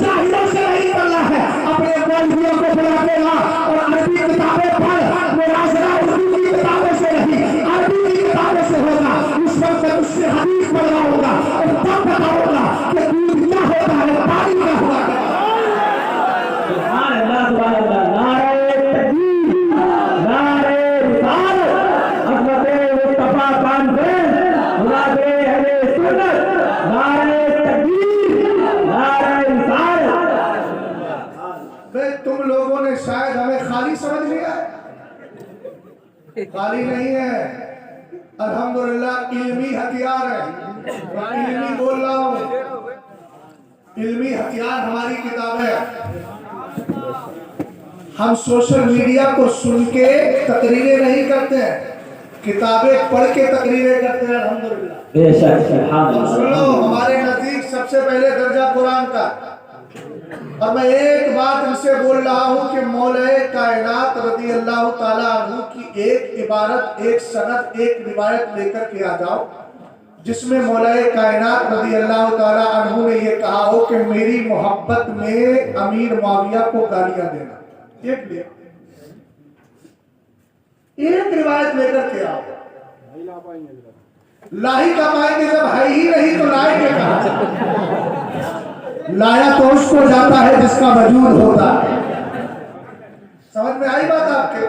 चाहिए से नहीं करना है, अपने मौलवियों को बुला देगा और अरबी किताबें पढ़, मुनाज़रा उर्दू की किताबों से नहीं अरबी की किताबों से होगा। उस वक्त उससे हदीस पढ़ रहा होगा और तब बताऊंगा कि दूध क्या होता है, पानी क्या होता है। सुभान अल्लाह, सुभान अल्लाह। नारे तकबीर, नारे रिसालत, हज़रत मुस्तफा कॉन्फ्रेंस, मुनाज़रे अहले सुन्नत, नारे तकबीर, नारे रिसालत। भाई तुम लोगों ने शायद हमें खाली समझ लिया है, खाली नहीं है। अल्हम्दुलिल्लाह इल्मी हथियार है। मैं इल्मी बोल रहा हूँ, इल्मी हथियार हमारी किताब है। हम सोशल मीडिया को सुन के तकरीरें नहीं करते हैं, किताबें पढ़ के तकरीरें करते हैं। अल्हम्दुलिल्लाह बेशक सुभान अल्लाह। सुन लो, हमारे नजदीक सबसे पहले दर्जा कुरान का। और मैं एक बात इनसे बोल रहा हूँ कि मौलाए कायनात रज़ी अल्लाह ताला अन्हु की एक इबारत, एक सनद, एक रिवायत लेकर के आ जाओ जिसमें मौलाए कायनात रज़ी अल्लाह ताला अन्हु ने ये कहा हो कि मेरी मोहब्बत में अमीर मुआविया को गालियां देना। एक रिवायत लेकर के आओ। लाही का पाएंगे, जब है ही नहीं तो लाएंगे कहां? लाया तो उसको जाता है जिसका वजूद होता है। समझ में आई बात आपके?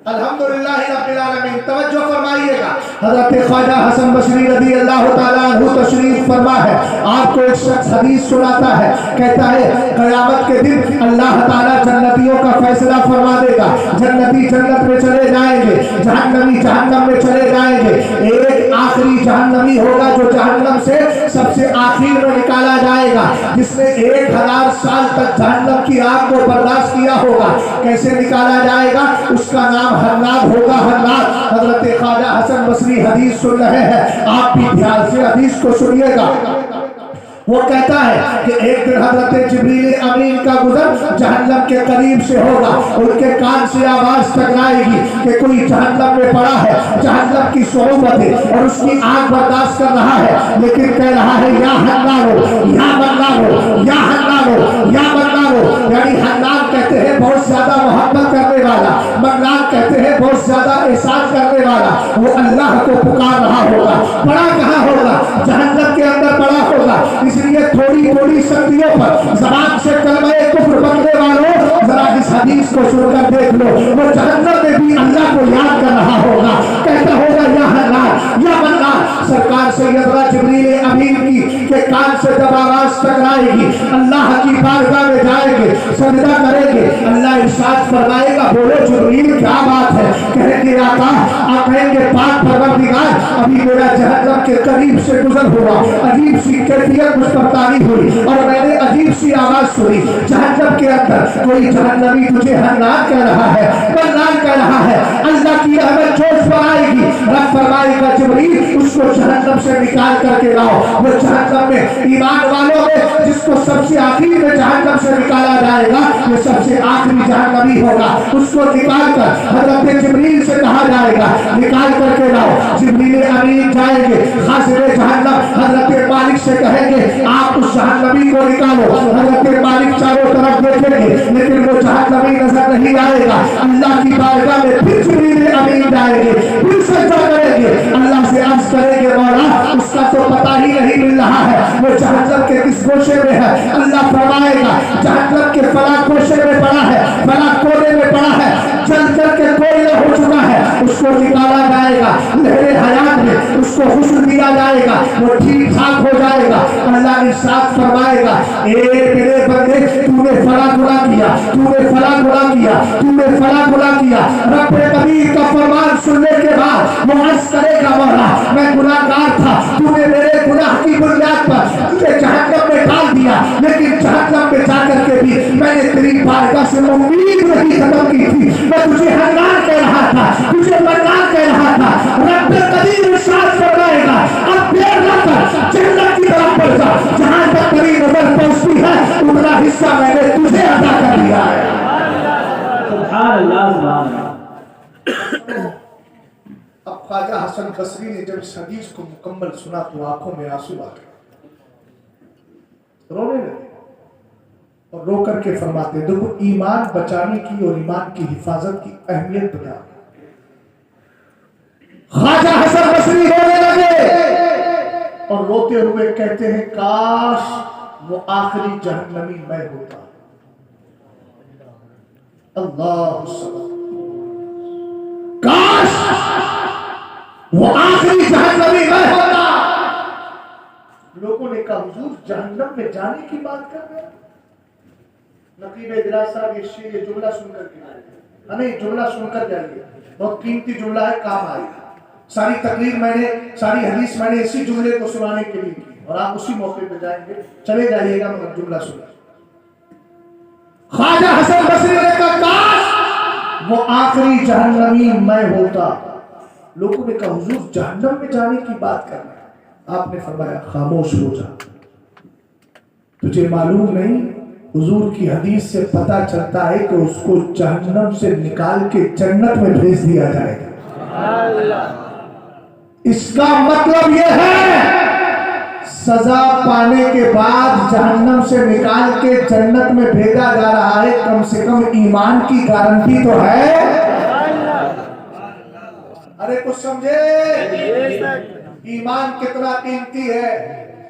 अल्हम्दुलिल्लाह रब्बिल आलमीन। तवज्जो फरमाइएगा, हजरत ख्वाजा हसन बसरी रज़ी अल्लाह ताला अन्हु तशरीफ फरमा है। आपको एक शख्स हदीस सुनाता है, कहता है क़यामत के दिन अल्लाह ताला जन्नतियों का फैसला फरमा देगा। जन्नती जन्नत में चले जाएंगे, जहन्नमी जहन्नम में चले जाएंगे। एक आखिरी जहन्नमी होगा जो जहन्नम से सबसे आखिर में निकाला जाएगा, जिसने 1000 साल तक जहन्नम की आग को बर्दाश्त किया होगा। कैसे निकाला जाएगा? उसका नाम हन्नाद होगा। हन्नाद। हजरत ख्वाजा हसन बसरी हदीस सुन रहे हैं, आप भी ध्यान से हदीस को सुनिएगा। वो कहता है कि एक दिन हजरत जिब्रील अमीन का गुजर जहन्नम के करीब से होगा। उनके कान से आवाज टकराएगी कि कोई जहन्नम में पड़ा है, जहन्नम की सोहबत है और उसकी आग बर्दाश्त कर रहा है, लेकिन कह रहा है या हन्नारो, या मन्नारो, या हन्नारो, या मन्नारो। यानी हन्नान कहते हैं बहुत ज्यादा मोहब्बत करने वाला, मन्नान कहते हैं बहुत ज्यादा एहसान करने वाला। वो अल्लाह को पुकार रहा होगा। पड़ा कहाँ होगा? जहन्नम के अंदर पड़ा होगा। इसलिए थोड़ी थोड़ी सर्दियों पर ज़बान से कलमे कुफ्र पकड़ने वालों, जरा इस हदीस को सुनकर देख लो। वो जहन्नम में भी अल्लाह को याद कर रहा होगा, कहता होगा या हन्नान, या मन्नान। सरकार सैयदना जिब्रील अमीन की के कान से जब आवाज टकराएगी, अल्लाह की बारगाह में जाएंगे, सजदा करेंगे। अल्लाह इरशाद फरमाएगा, बोलो जिब्रील क्या बात है? कहेंगे आका, आप कहेंगे पाक परवरदिगार, अभी मेरा जहन्नम के करीब से गुजर हुआ, अजीब सी कैफियत मुझ पर तारी हुई और मैंने अजीब सी आवाज सुनी। जहन्नम के अंदर कोई जहन्नमी तुझे हन्नान कह रहा है, मन्नान कह रहा है। अल्लाह की रहमत जोश पर आएगी। रब फरमाएगा जिब्रील, उसको जहन्नम से निकाल करके लाओ। वो जहन्नम में ईमान वालों में जिसको सबसे आखिरी में जहन्नम से निकाला जाएगा, ये सबसे आखिरी जहन्नमी होगा। उसको निकाल कर हजरत जिब्रील से कहा जाएगा, निकाल करके लाओ। जिब्रील अमीन जाएंगे, खासिर जहन्नम हजरत मालिक से कहेंगे, आप उस जहन्नमी को निकालो। हजरत मालिक चारों तरफ देखेंगे, लेकिन वो जहन्नमी नजर नहीं आएगा। अल्लाह की बारगाह में फिर जिब्रील अमीन जाएंगे, फिर सजदा करेंगे, अल्लाह से अर्ज करेंगे, मौला उसका तो पता ही नहीं मिल रहा है, वो जहन्नम के किस गोशे में है। अल्लाह फरमाएगा, जहन्नम के फला गोशे में पड़ा है, फला कोने में पड़ा है, जल करके कोयला हो चुका है। उसको निकाला जाएगा, लहरे हयात में उसको हुस्न दिया जाएगा, वो ठीक ठाक हो जाएगा। अल्लाह इरशाद फरमाएगा, ए मेरे बंदे, तूने फला गुनाह किया, तूने फला गुनाह किया, तूने फला गुनाह किया। रब कबीर का फरमान सुनने के बाद वो अर्ज करेगा, मौला मैं गुनाहगार था, तूने मेरे गुनाह की बुनियाद पर तुझे जहन्नम में डाल दिया, लेकिन जहन्नम में जाकर के भी मैंने तेरी बारगाह से उम्मीद नहीं खत्म की थी। मैं तुझे हन्नान कह रहा था, तुझे मन्नान कह रहा था। रब कबीर इरशाद फरमाएगा, अब देर न कर, जन्नत की तरफ बढ़ जा, जहां तक तेरी नजर पहुंचती है उतना हिस्सा मैंने तुझे अदा कर दिया है। सुभान अल्लाह, सुभान अल्लाह। अब ख्वाजा हसन बसरी ने जब इस हदीस को मुकम्मल सुना तो आंखों में आंसू आ गए, रोने लगे और रो करके फरमाते, देखो ईमान बचाने की और ईमान की हिफाजत की अहमियत बता। ख्वाजा हसन बसरी रोने लगे और रोते हुए कहते हैं, काश वो आखिरी जहन्नमी मैं होता। अल्लाह, काश वो आखिरी जहन्नमी मैं होता। लोगों ने कहा, हुजूर जहन्नम में जाने की बात कर रहे हैं? नकीब इदरास साहब ये जुमला सुनकर के नहीं, जुमला सुनकर जाइए, बहुत कीमती जुमला है, काम आएगा। सारी तकरीर मैंने, सारी हदीस मैंने इसी जुमले को सुनाने के लिए की और आप उसी मौके पे जाएंगे, चले जाइएगा मगर जुमला सुना। ख्वाजा हसन बसरी ने कहा काश वो आखिरी जहन्नमी मैं होता। लोगों ने कहा हुजूर जहन्नम में जाने की बात कर रहे हैं। आपने फरमाया खामोश हो जा, तुझे मालूम नहीं हुजूर की हदीस से पता चलता है कि उसको जहन्नम से निकाल के जन्नत में भेज दिया जाएगा। इसका मतलब यह है सजा पाने के बाद जहन्नम से निकाल के जन्नत में भेजा जा रहा है, कम से कम ईमान की गारंटी तो है। अरे कुछ समझे ईमान कितना कीमती है।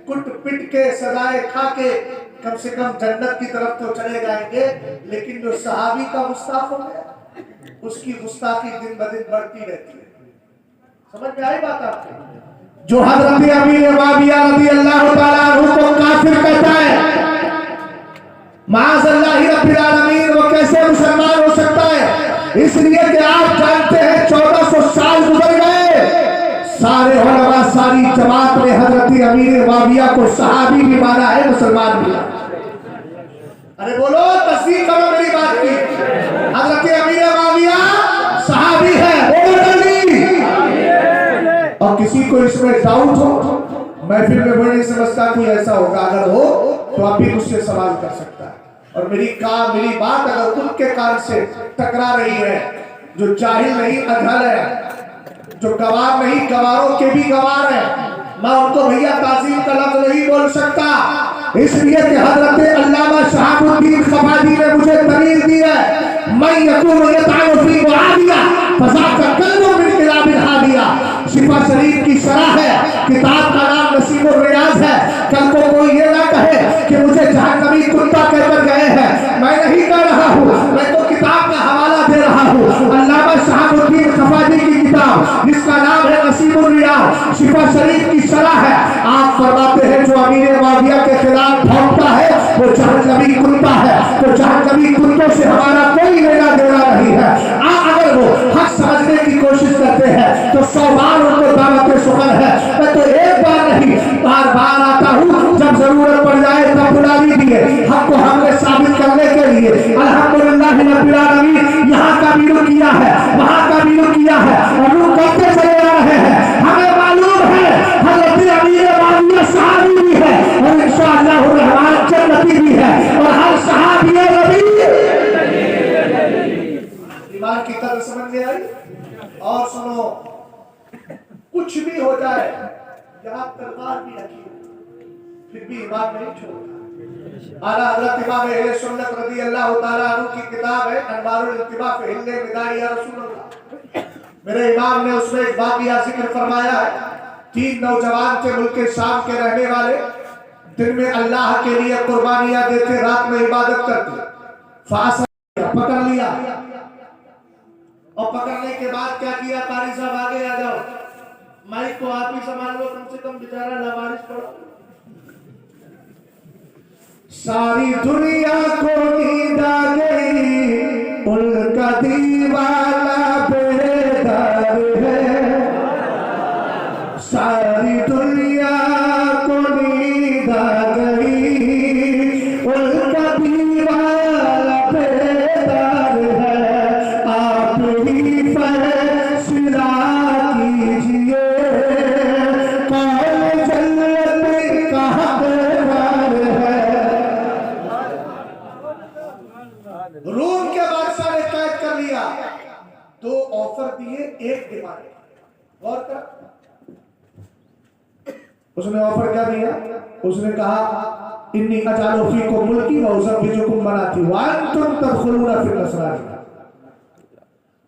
कुट पिट के सजाए खा के कम से कम जन्नत की तरफ तो चले जाएंगे, लेकिन जो सहाबी का गुस्ताख हो गया उसकी गुस्ताखी दिन ब दिन बढ़ती रहती है। समझ में आई बात आपको? जो हज़रत अमीर मुआविया रज़ियल्लाहु ताला अन्हु को काफिर कहता है, माअज़ल्लाह रब्बिल आलमीन, वो कैसे मुसलमान हो सकता है? इसलिए कि आप जानते हैं 1400 साल गुजर गए, सारे उलमा सारी जमात ने हज़रत अमीर मुआविया को सहाबी भी माना है, मुसलमान भी। अरे बोलो तस्दीक करो मेरी बात की। हज़रत अमीर मुआविया सहाबी है, बोलो जल्दी। और किसी को इसमें डाउट हो, महफिल में मैं नहीं समझता कोई ऐसा होगा, अगर हो तो आप भी मुझसे सवाल कर सकता है। और मेरी बात अगर उनके कान से टकरा रही है जो जाहिल नहीं अधल है, जो गवार नहीं गवारों के भी गवार है, मैं उनको भैया ताज़ीम का लफ्ज़ नहीं बोल सकता, इसलिए कि हज़रत अल्लामा शहाबुद्दीन ख़फ़ाजी ने मुझे तमीज़ दी है। मैं यकून यताउ फी मुआविया फज़ाका कल्बु मिन किलाबिल हादिया। शिफा शरीफ की शरह है, किताब का नाम नसीबुर रियाज है। कल को कोई ये ना कहे कि मुझे जहन्नमी कुत्ता कहकर गए हैं, मैं नहीं कह रहा हूँ, मैं तो किताब का हवाला दे रहा हूँ। अल्लामा शहाबुद्दीन ख़फ़ाजी की किताब जिसका नाम है नसीबुर रियाज, शिफा शरीफ की शरह है। आप फरमाते हैं जो अमीर मुआविया के खिलाफ भौंकता है वो जहन्नमी कुत्ता है, तो जहन्नमी कुत्तों से हमारा कोई लेना देना नहीं है। अगर वो हक समझने की कोशिश करते हैं तो 100 बार उनको दावत शुक्र है। मैं तो एक बार नहीं बार बार आता हूँ, जब जरूरत पड़ जाए तब बुला दीजिए। हक को हमने साबित करने के लिए अल्हम्दुलिल्लाह रब्बिल आलमीन यहाँ का भी रुख किया है, वहाँ का भी रुख किया है और रुख करते चले आ रहे हैं। हमें मालूम है हज़रत अमीर मुआविया सहाबी भी है और इंशाअल्लाह रहमान जन्नती भी है, और हर सहाबी नबी ईमान की कदर समझ में आई। और सुनो, कुछ भी हो जाए, यहाँ तलवार भी रखी फिर भी ईमान नहीं छोड़ता। आला हज़रत इमाम अहले सुन्नत रज़ियल्लाहु ताला अन्हु की किताब है अनवारुल इत्तिबा फी हिल्ले बिदाई या रसूलल्लाह। मेरे इमाम ने उसमें एक वाक़या जिक्र फरमाया है। 3 नौजवान थे मुल्क शाम के रहने वाले, दिन में अल्लाह के लिए कुर्बानियां देते, रात में इबादत करते। पकड़ लिया और पकड़ने के बाद क्या किया, कारी साहब आगे आ जाओ, माइक को आप ही संभाल लो, कम से कम बेचारा लावारिस पड़ो। सारी दुनिया को नींद आ गई, उनका दीवाना बेदार है। सारी दुनिया को नींद आ गई, उनका दीवाना बेदार है। आप ही फैसला कीजिए कौन जन्नत का हकदार है। रूम के बादशाह ने कैद कर लिया, 2 ऑफर दिए, एक डिमांड। गौर कर, उसने ऑफर क्या दिया? उसने कहा इन्नी अजालो फीको मुल्की व उज़व्विजुकुम बनाती व अंतुम तदखुलूना फिल असरार।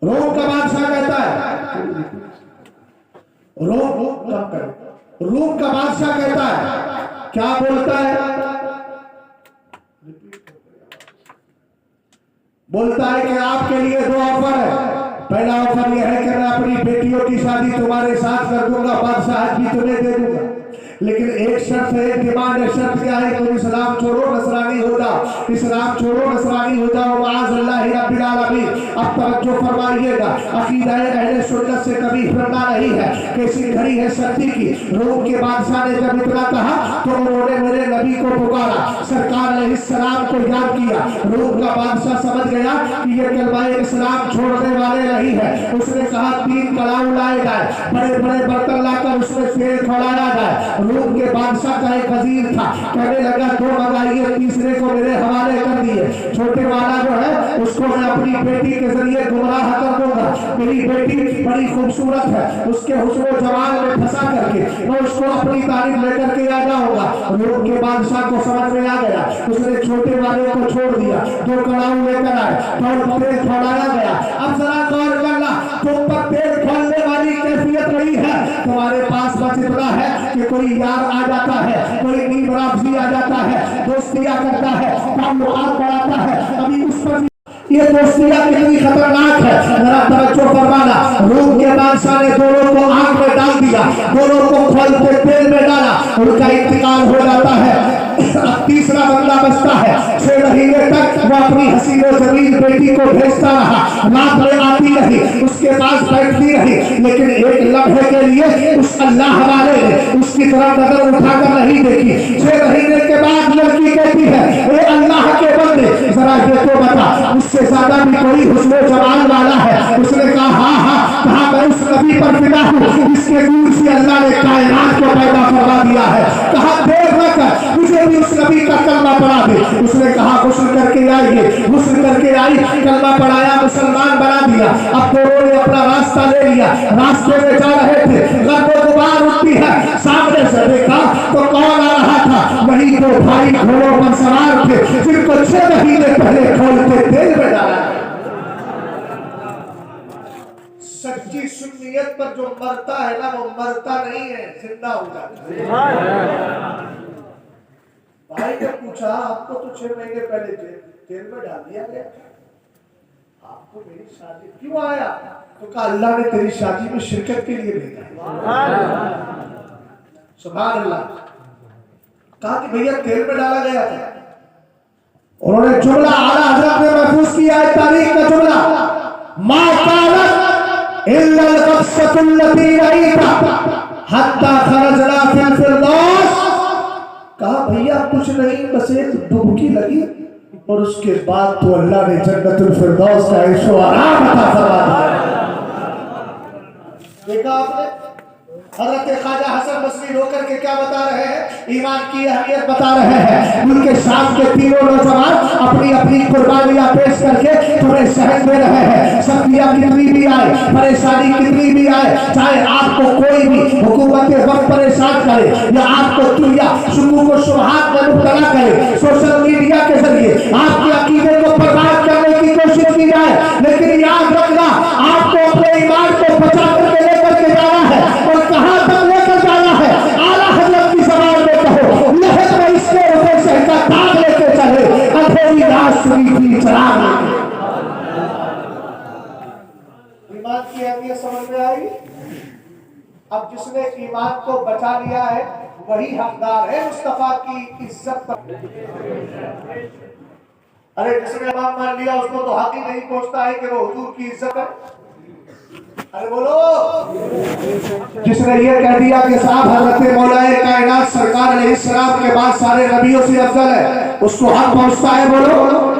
रोम का बादशाह कहता है, रोम कम कर, रूम का बादशाह कहता है, क्या बोलता है? बोलता है कि आपके लिए 2 ऑफर है। पहला ऑफर यह है कि मैं अपनी बेटियों की शादी तुम्हारे साथ कर दूंगा, बादशाह भी तुम्हें दे दूंगा, लेकिन एक शर्त है, एक डिमांड है। शर्त क्या है? तुम इस्लाम छोड़ो, नसरानी हो जाओ। इस्लाम छोड़ो, नसरानी हो जाओ, माअज़ल्लाह रब्बिल आलमीन। अब तवज्जो फरमाइएगा, अकीदा अहले सुन्नत से कभी फिरना नहीं है। कैसी घड़ी है सर्दी की। रोम के बादशाह ने जब इतना कहा तो उन्होंने मेरे नबी को पुकारा, सरकार अलैहिस्सलाम को याद किया। रोम का बादशाह समझ गया कि ये कलमाए इस्लाम छोड़ने वाले नहीं है। उसने कहा 3 कड़ाऊ लाए जाए, बड़े बड़े बर्तन लाकर उसमें तेल खौलाया जाए। रोम के बादशाह का एक वजीर था, कहने लगा 2 मंगाइए, तीसरे को मेरे हवाले कर दिए। छोटे वाला जो है उसको मैं अपनी बेटी के जरिए गुमराह कर दूंगा। मेरी बेटी बड़ी खूबसूरत है, उसके हुस्न जमाल में फंसा करके मैं उसको अपनी तारीफ लेकर के आ जाऊंगा। रोम के बादशाह को समझ में आ गया, उसने छोटे वाले को छोड़ दिया। 2 कड़ाऊ लेकर आए, तो तेल खौलाया गया। अब जरा गौर करना, तुम पर तेल खोलने वाली कैफियत नहीं है, तुम्हारे पास बस इतना है कि कोई यार आ जाता है, कोई नीम राफजी आ जाता है, दोस्तियां करता है, ताल्लुकात बढ़ाता है। अभी उस पर ये दोस्तियां कितनी खतरनाक है, जरा तवज्जो फरमाना। रोम के बादशाह ने दोनों को आग में डाल दिया, दोनों को खोलते तेल में डाला, उनका इंतकाल हो जाता है। अब तीसरा बंदा बचता है। 6 महीने तक वो अपनी हसीन और जमीन बेटी को भेजता रहा, रात में आती रही, उसके पास बैठती रही, लेकिन एक लम्हे के लिए उस अल्लाह वाले ने उसकी तरफ नजर उठाकर नहीं देखी। 6 महीने के बाद लड़की कहती है, ए अल्लाह के बंदे, जरा ये तो बता, उससे ज्यादा भी कोई हुस्न जमाल वाला है? उसने कहा हाँ, कहा मैं उस नबी पर फिदा हूँ जिसके दूर से अल्लाह ने कायनात को पैदा करवा दिया है। कहा देर न कर, मुझे भी उस नबी का कलमा पढ़ा दे। उसने कहा गुस्ल करके आइए, गुस्ल करके आई, कलमा पढ़ाया, मुसलमान बना दिया। अब दोनों ने अपना रास्ता ले लिया, रास्ते में जा रहे थे, गर्दो गुबार उठती है, सामने से देखा तो कौन आ रहा था? वही 2 भाई घोड़ों पर सवार थे जिनको 6 महीने पहले खोलते तेल में डाला। सच्ची सुन्नियत पर जो मरता है ना, वो मरता नहीं है, जिंदा हो जाता है। भाई ने पूछा, आपको तो 6 महीने पहले तेल में डाल दिया गया, आपको मेरी शादी क्यों आया? तो कहा अल्लाह ने तेरी शादी में शिरकत के लिए भेजा। सुभान अल्लाह। कहा कि भैया तेल में डाला गया था। उन्होंने जुमला आला हजरत ने महफूज किया है, तारीख का जुमला, मा कानत इल्ला al-qassatul lati ra'ita hatta kharajna fil firdaus। कहा भैया कुछ नहीं, बस एक डुबकी लगी और उसके बाद तो अल्लाह ने जन्नतुल फिरदौस का ऐशो आराम अता फरमा दिया। देखा आपने, हजरत ख्वाजा हसन बसरी रोकर के क्या बता रहे हैं? ईमान की अहमियत बता रहे हैं। उनके शाम के तीनों नौजवान अपनी अपनी कुर्बानियां पेश करके तुम्हें शहद दे रहे हैं। सख्तियां कितनी भी आए, परेशानी कितनी भी आए, चाहे आपको कोई भी हुकूमत वक्त परेशान करे या आपको दुनिया शुरू को शुरुआत में मुब्तला करे, सोशल मीडिया के जरिए आपके अकीदे को बर्बाद करने की कोशिश की जाए, लेकिन याद रखना आपको अपने ईमान को बचा करके लेकर के जाना है। और कहां तक लेकर जाना है? आला हजरत की ज़बान में कहो, लहर में इसके ऊपर से का दाग लेके चले, अंधेरी रात सुनी की चराग लेके। ईमान की अहमियत समझ में आई? अब जिसने ईमान को बचा लिया है वही हकदार है मुस्तफा की इज्जत पर। अरे जिसने इमाम मान लिया उसको तो हक ही नहीं पहुंचता है कि वो हुजूर की इज्जत है। अरे बोलो, जिसने ये कह दिया कि साहब हजरत मौलाए कायनात सरकार अलैहिस्सलाम के बाद सारे नबियों से अफजल है, उसको हक पहुंचता है? बोलो,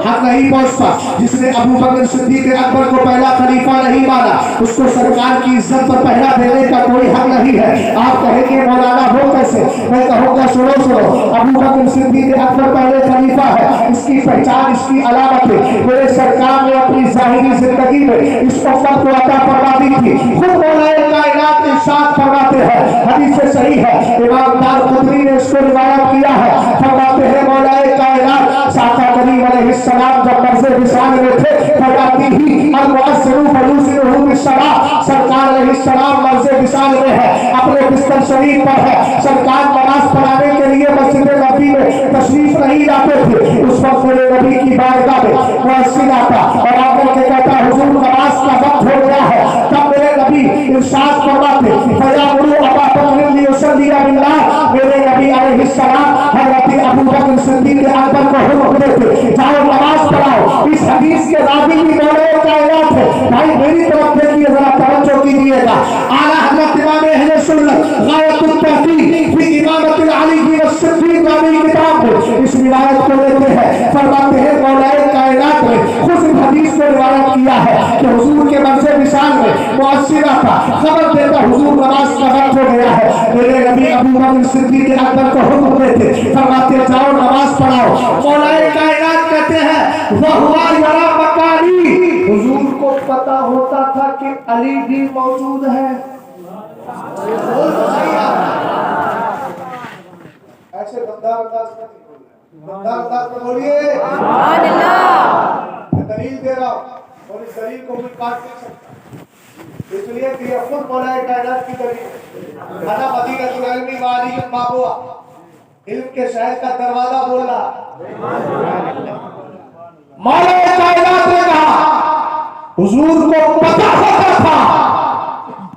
हक नहीं पहुंचता। जिसने अबू बकर सिद्दीक अकबर को पहला खलीफा नहीं माना, उसको सरकार की इज्जत पर पहरा देने का कोई हक नहीं है। आप कहेंगे मौलाना हो कैसे? मैं कहूँगा सुनो, अबू बकर सिद्दीक अकबर पहले खलीफा है, इसकी पहचान, इसकी अलामत है मेरे सरकार ने अपनी जाहिरी जिंदगी में इस उम्मत को अता फरमा दी थी। खुद मौलाए कायनात इरशाद फरमाते हैं, हदीस से सही है, इमाम दारक़ुतनी ने इसको रिवायत किया है, फरमाते हैं मौलाए कायनात साका करीम अलैहिस्सलाम जब मर्ज़े विसाल में थे, फरमाती ही अल-मुअस्सिरू फयूसिनुहु बिस्सलाह, सरकार अलैहिस्सलाम मर्ज़े विसाल में है, अपने बिस्तर शरीफ पर है। सरकार नमाज पढ़ाने के लिए मस्जिद नबी में तशरीफ नहीं लाते थे। उस वक्त मेरे नबी की बारगाह में मुअस्सिन आता और आकर के कहता हुजूर नमाज का वक्त हो गया है। तब मेरे नबी इरशाद फरमाते फयामुरु अबा बकर लियुसल्ली बिल्लाह, मेरे नबी अलैहिस्सलाम हज़रत अबू बकर सिद्दीक़ अकबर को हुक्म देते जाओ नमाज पढ़ाओ। इस हदीस के रावी भी मौलाए कायनात तहकीक फी इमामत अली व सिद्दीक वाली किताब में इस रिवायत को लेते हैं। फरमाते हैं मौलाए कायनात ने खुद इस हदीस को रिवायत किया है कि हुजूर के मर्ज़े विशाल में मुअस्सिना था, खबर देता हुजूर नमाज का वक्त हो गया है। मेरे नबी अबू बकर सिद्दीक अकबर को हुक्म देते, फरमाते जाओ नमाज पढ़ाओ। मौलाए कायनात कहते हैं वह हुआ यरा मकानी, हुजूर को पता होता था कि अली भी मौजूद है। ऐसे दमदार अंदाज में नहीं बोलना, दमदार अंदाज में बोलिए सुभान अल्लाह। मैं दलील दे रहा हूं और इस दलील को कोई काट नहीं सकता, इसलिए कि यह खुद मौलाए कायनात की दलील है। अना मदीनतुल इल्मी व अली बाबुआ, इल्म के शहर का दरवाजा बोल रहा। मौलाए कायनात ने कहा हुजूर को पता होता था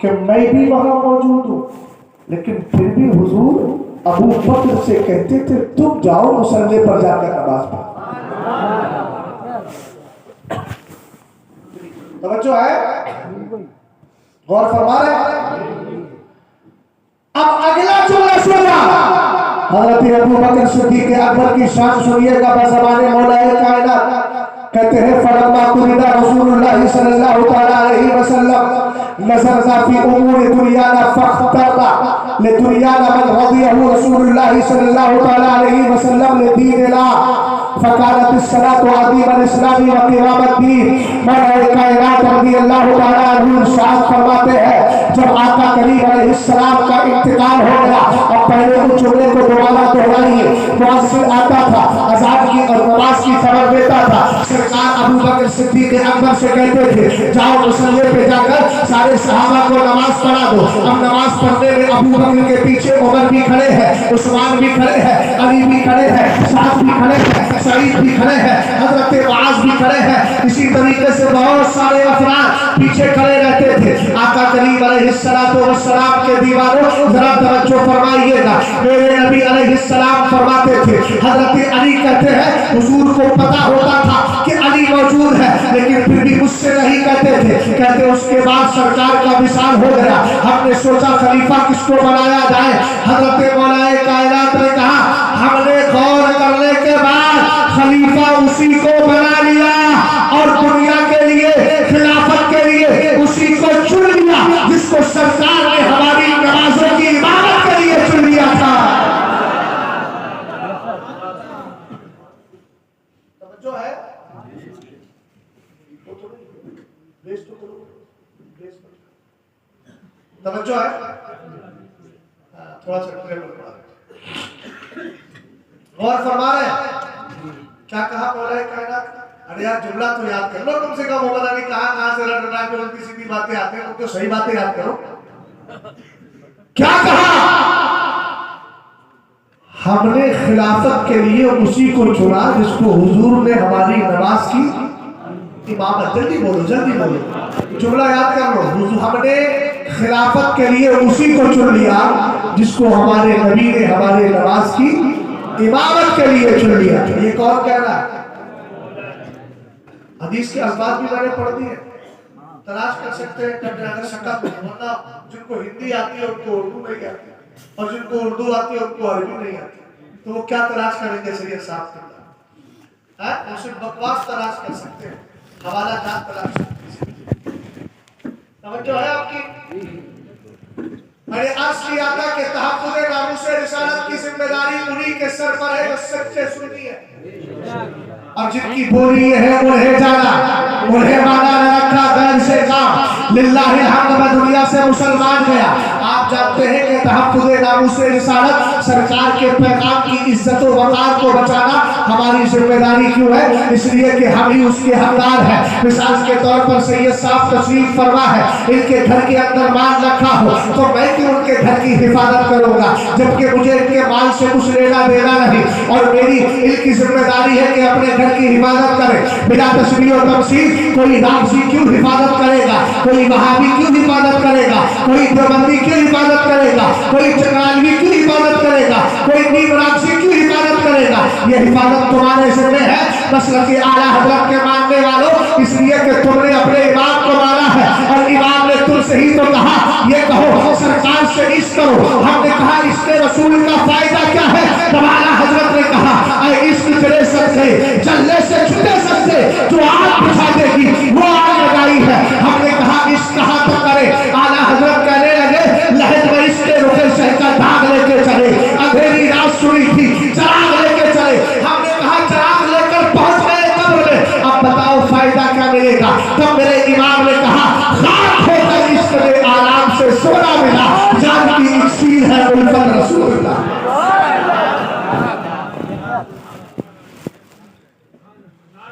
कि मैं भी वहां मौजूद हूं, लेकिन फिर भी हुजूर अबू बकर से कहते थे तुम जाओ मुसल्ले पर जाकर नमाज पढ़ो। तवज्जो है, गौर फरमा रहे। अब अगला जुमला सुना, हज़रत अबू बकर सिद्दीक़ अकबर की शान सुनिएगा। बज़माने मौलाए कायनात कहते हैं फलम्मा कुरिदा रसूलुल्लाह सल्लल्लाहु तआला अलैहि वसल्लम नज़रना फी उमूर दुनियाना फख्तरना लिदुनियाना मन रदियहु रसूलुल्लाह सल्लल्लाहु तआला अलैहि वसल्लम लिदीनिना फकानत अस्सलातु अदीबल इस्लामी व क़ियामद्दीन। मौलाए कायनात रज़ियल्लाहु तआला अन्हु इरशाद फरमाते हैं जब आका करीम अलैहिस्सलाम का इंतकाल हो गया, अब पहले उस जुमले को दोबारा दोहराइए। मुअज्जिन आता था, अज़ान की और नमाज की खबर देता था। सरकार अबू बकर सिद्दीक़ अकबर से कहते थे जाओ मुसल्ले पे जाकर सारे सहाबा को नमाज पढ़ा दो। अब नमाज पढ़ने में अबू बकर के पीछे उमर भी खड़े हैं, उस्मान भी खड़े हैं, अली भी खड़े हैं, साद भी खड़े हैं, सईद भी खड़े हैं, हजरत मुआज भी खड़े हैं। इसी तरीके से बहुत सारे अफराद पीछे खड़े रहते थे। आका करीम अलैहिस्सलातु वस्सलाम के दीवारों जरा तवज्जो फरमाइएगा। मेरे नबी अलैहिस्सलाम फरमाते थे, हजरत अली कहते हैं हुजूर को पता होता था कि अली मौजूद है, लेकिन फिर भी मुझसे नहीं कहते थे। कहते उसके बाद सरकार का विशाल हो गया, हमने सोचा खलीफा किसको बनाया जाए। हजरत मौलाए कायनात ने कहा हमने गौर करने के बाद खलीफा उसी को बना लिया और दुनिया के लिए खिलाफत के लिए उसी को चुन लिया जिसको सरकार ने हमारी नमाजों की इबादत के लिए चुन लिया था। जो है तवज्जो है, थोड़ा सा गौर फरमा रहे हैं। क्या कहा मौलाए कायनात? अरे यार जुमला तो याद कर लो कम से कम, होगा नहीं कहां से रट रटा के उल्टी सीधी बातें आती हैं, तो सही बातें याद करो। क्या कहा? हमने खिलाफत के लिए उसी को चुना जिसको हुजूर ने हमारी नमाज की इमामत। जल्दी बोलो, जल्दी बोलो, जुमला याद कर लो। हुजूर हमने खिलाफत के लिए उसी को चुन लिया जिसको हमारे नबी ने हमारे नमाज की इमामत के लिए चुन लिया। ये कौन कह रहा है? हदीस के अल्फाज भी मैंने पढ़ दिए, तलाश कर सकते हैं कब जाकर शक्ल, वरना जिनको हिंदी आती है उनको उर्दू नहीं आती, और जिनको उर्दू आती है उनको अरबी नहीं आती, तो वो क्या तलाश करेंगे? सैयद साहब है वो सिर्फ बकवास तलाश कर सकते हैं, हवाला जात तलाश कर सकते हैं। समझो है आपकी? मैंने अर्ज किया था कि तहफ़्फ़ुज़ नामूस रिसालत की जिम्मेदारी उन्हीं के सर पर है जो सच्चे सुन्नी है, और जिनकी बोली है उन्हें जाना, उन्हें माना न रखा, गैर से काम। लिल्लाहिल हम्द, मैं दुनिया से मुसलमान गया। आप जानते हैं कि तहफ़्फ़ुज़ नामूस रिसालत, सरकार के पैगाम की इज्जत व वक़ार को बचाना हमारी जिम्मेदारी क्यों है? इसलिए कि हम ही उसके हकदार हैं। मिसाल के तौर पर सैयद साहब तशरीफ फरमा है, इनके घर के अंदर माल रखा हो तो मैं क्यों उनके घर की हिफाजत करूंगा, जबकि मुझे इनके माल से कुछ लेना देना नहीं, और मेरी इनकी जिम्मेदारी है कि अपने घर की हिफाजत करें। बिना तशरीह और तमसील कोई रामसी क्यों हिफाजत करेगा, कोई वहाबी क्यों हिफाजत करेगा, कोई देवबंदी क्यों हिफाजत करेगा, कोई चंगालवी क्यों हिफाजत करेगा, कोई नीम रामसी क्यों हिफाजत करेगा? ये हिफाजत तुम्हारे जिम्मे है, मसलक के आला हजरत के मानने वालों, इसलिए कि तुमने अपने इमाम को माना है और इमाम ने तुमसे से ही तो कहा ये कहो सरकार से इश्क करो। हमने कहा इश्क रसूल का फायदा क्या है? तब आला हजरत ने कहा ऐ इश्क तेरे सबसे जलने से छुटे सबसे जो आग बुझा देगी वो आग लगाई है। हमने कहा इश्क कहाँ तक करे? आला हजरत कहने लगे लहद में इश्क रुके शह का दाग लेके चले। अंधेरी रात सुनी थी चराग लेके चले। हमने कहा चराग लेकर पहुंच गए कब्र में, अब बताओ फायदा क्या मिलेगा? तब मेरे इमाम ने कहा खाक होकर इश्क में आराम से सोना मिला, जान की इक्सीर है उल्फत रसूलुल्लाह।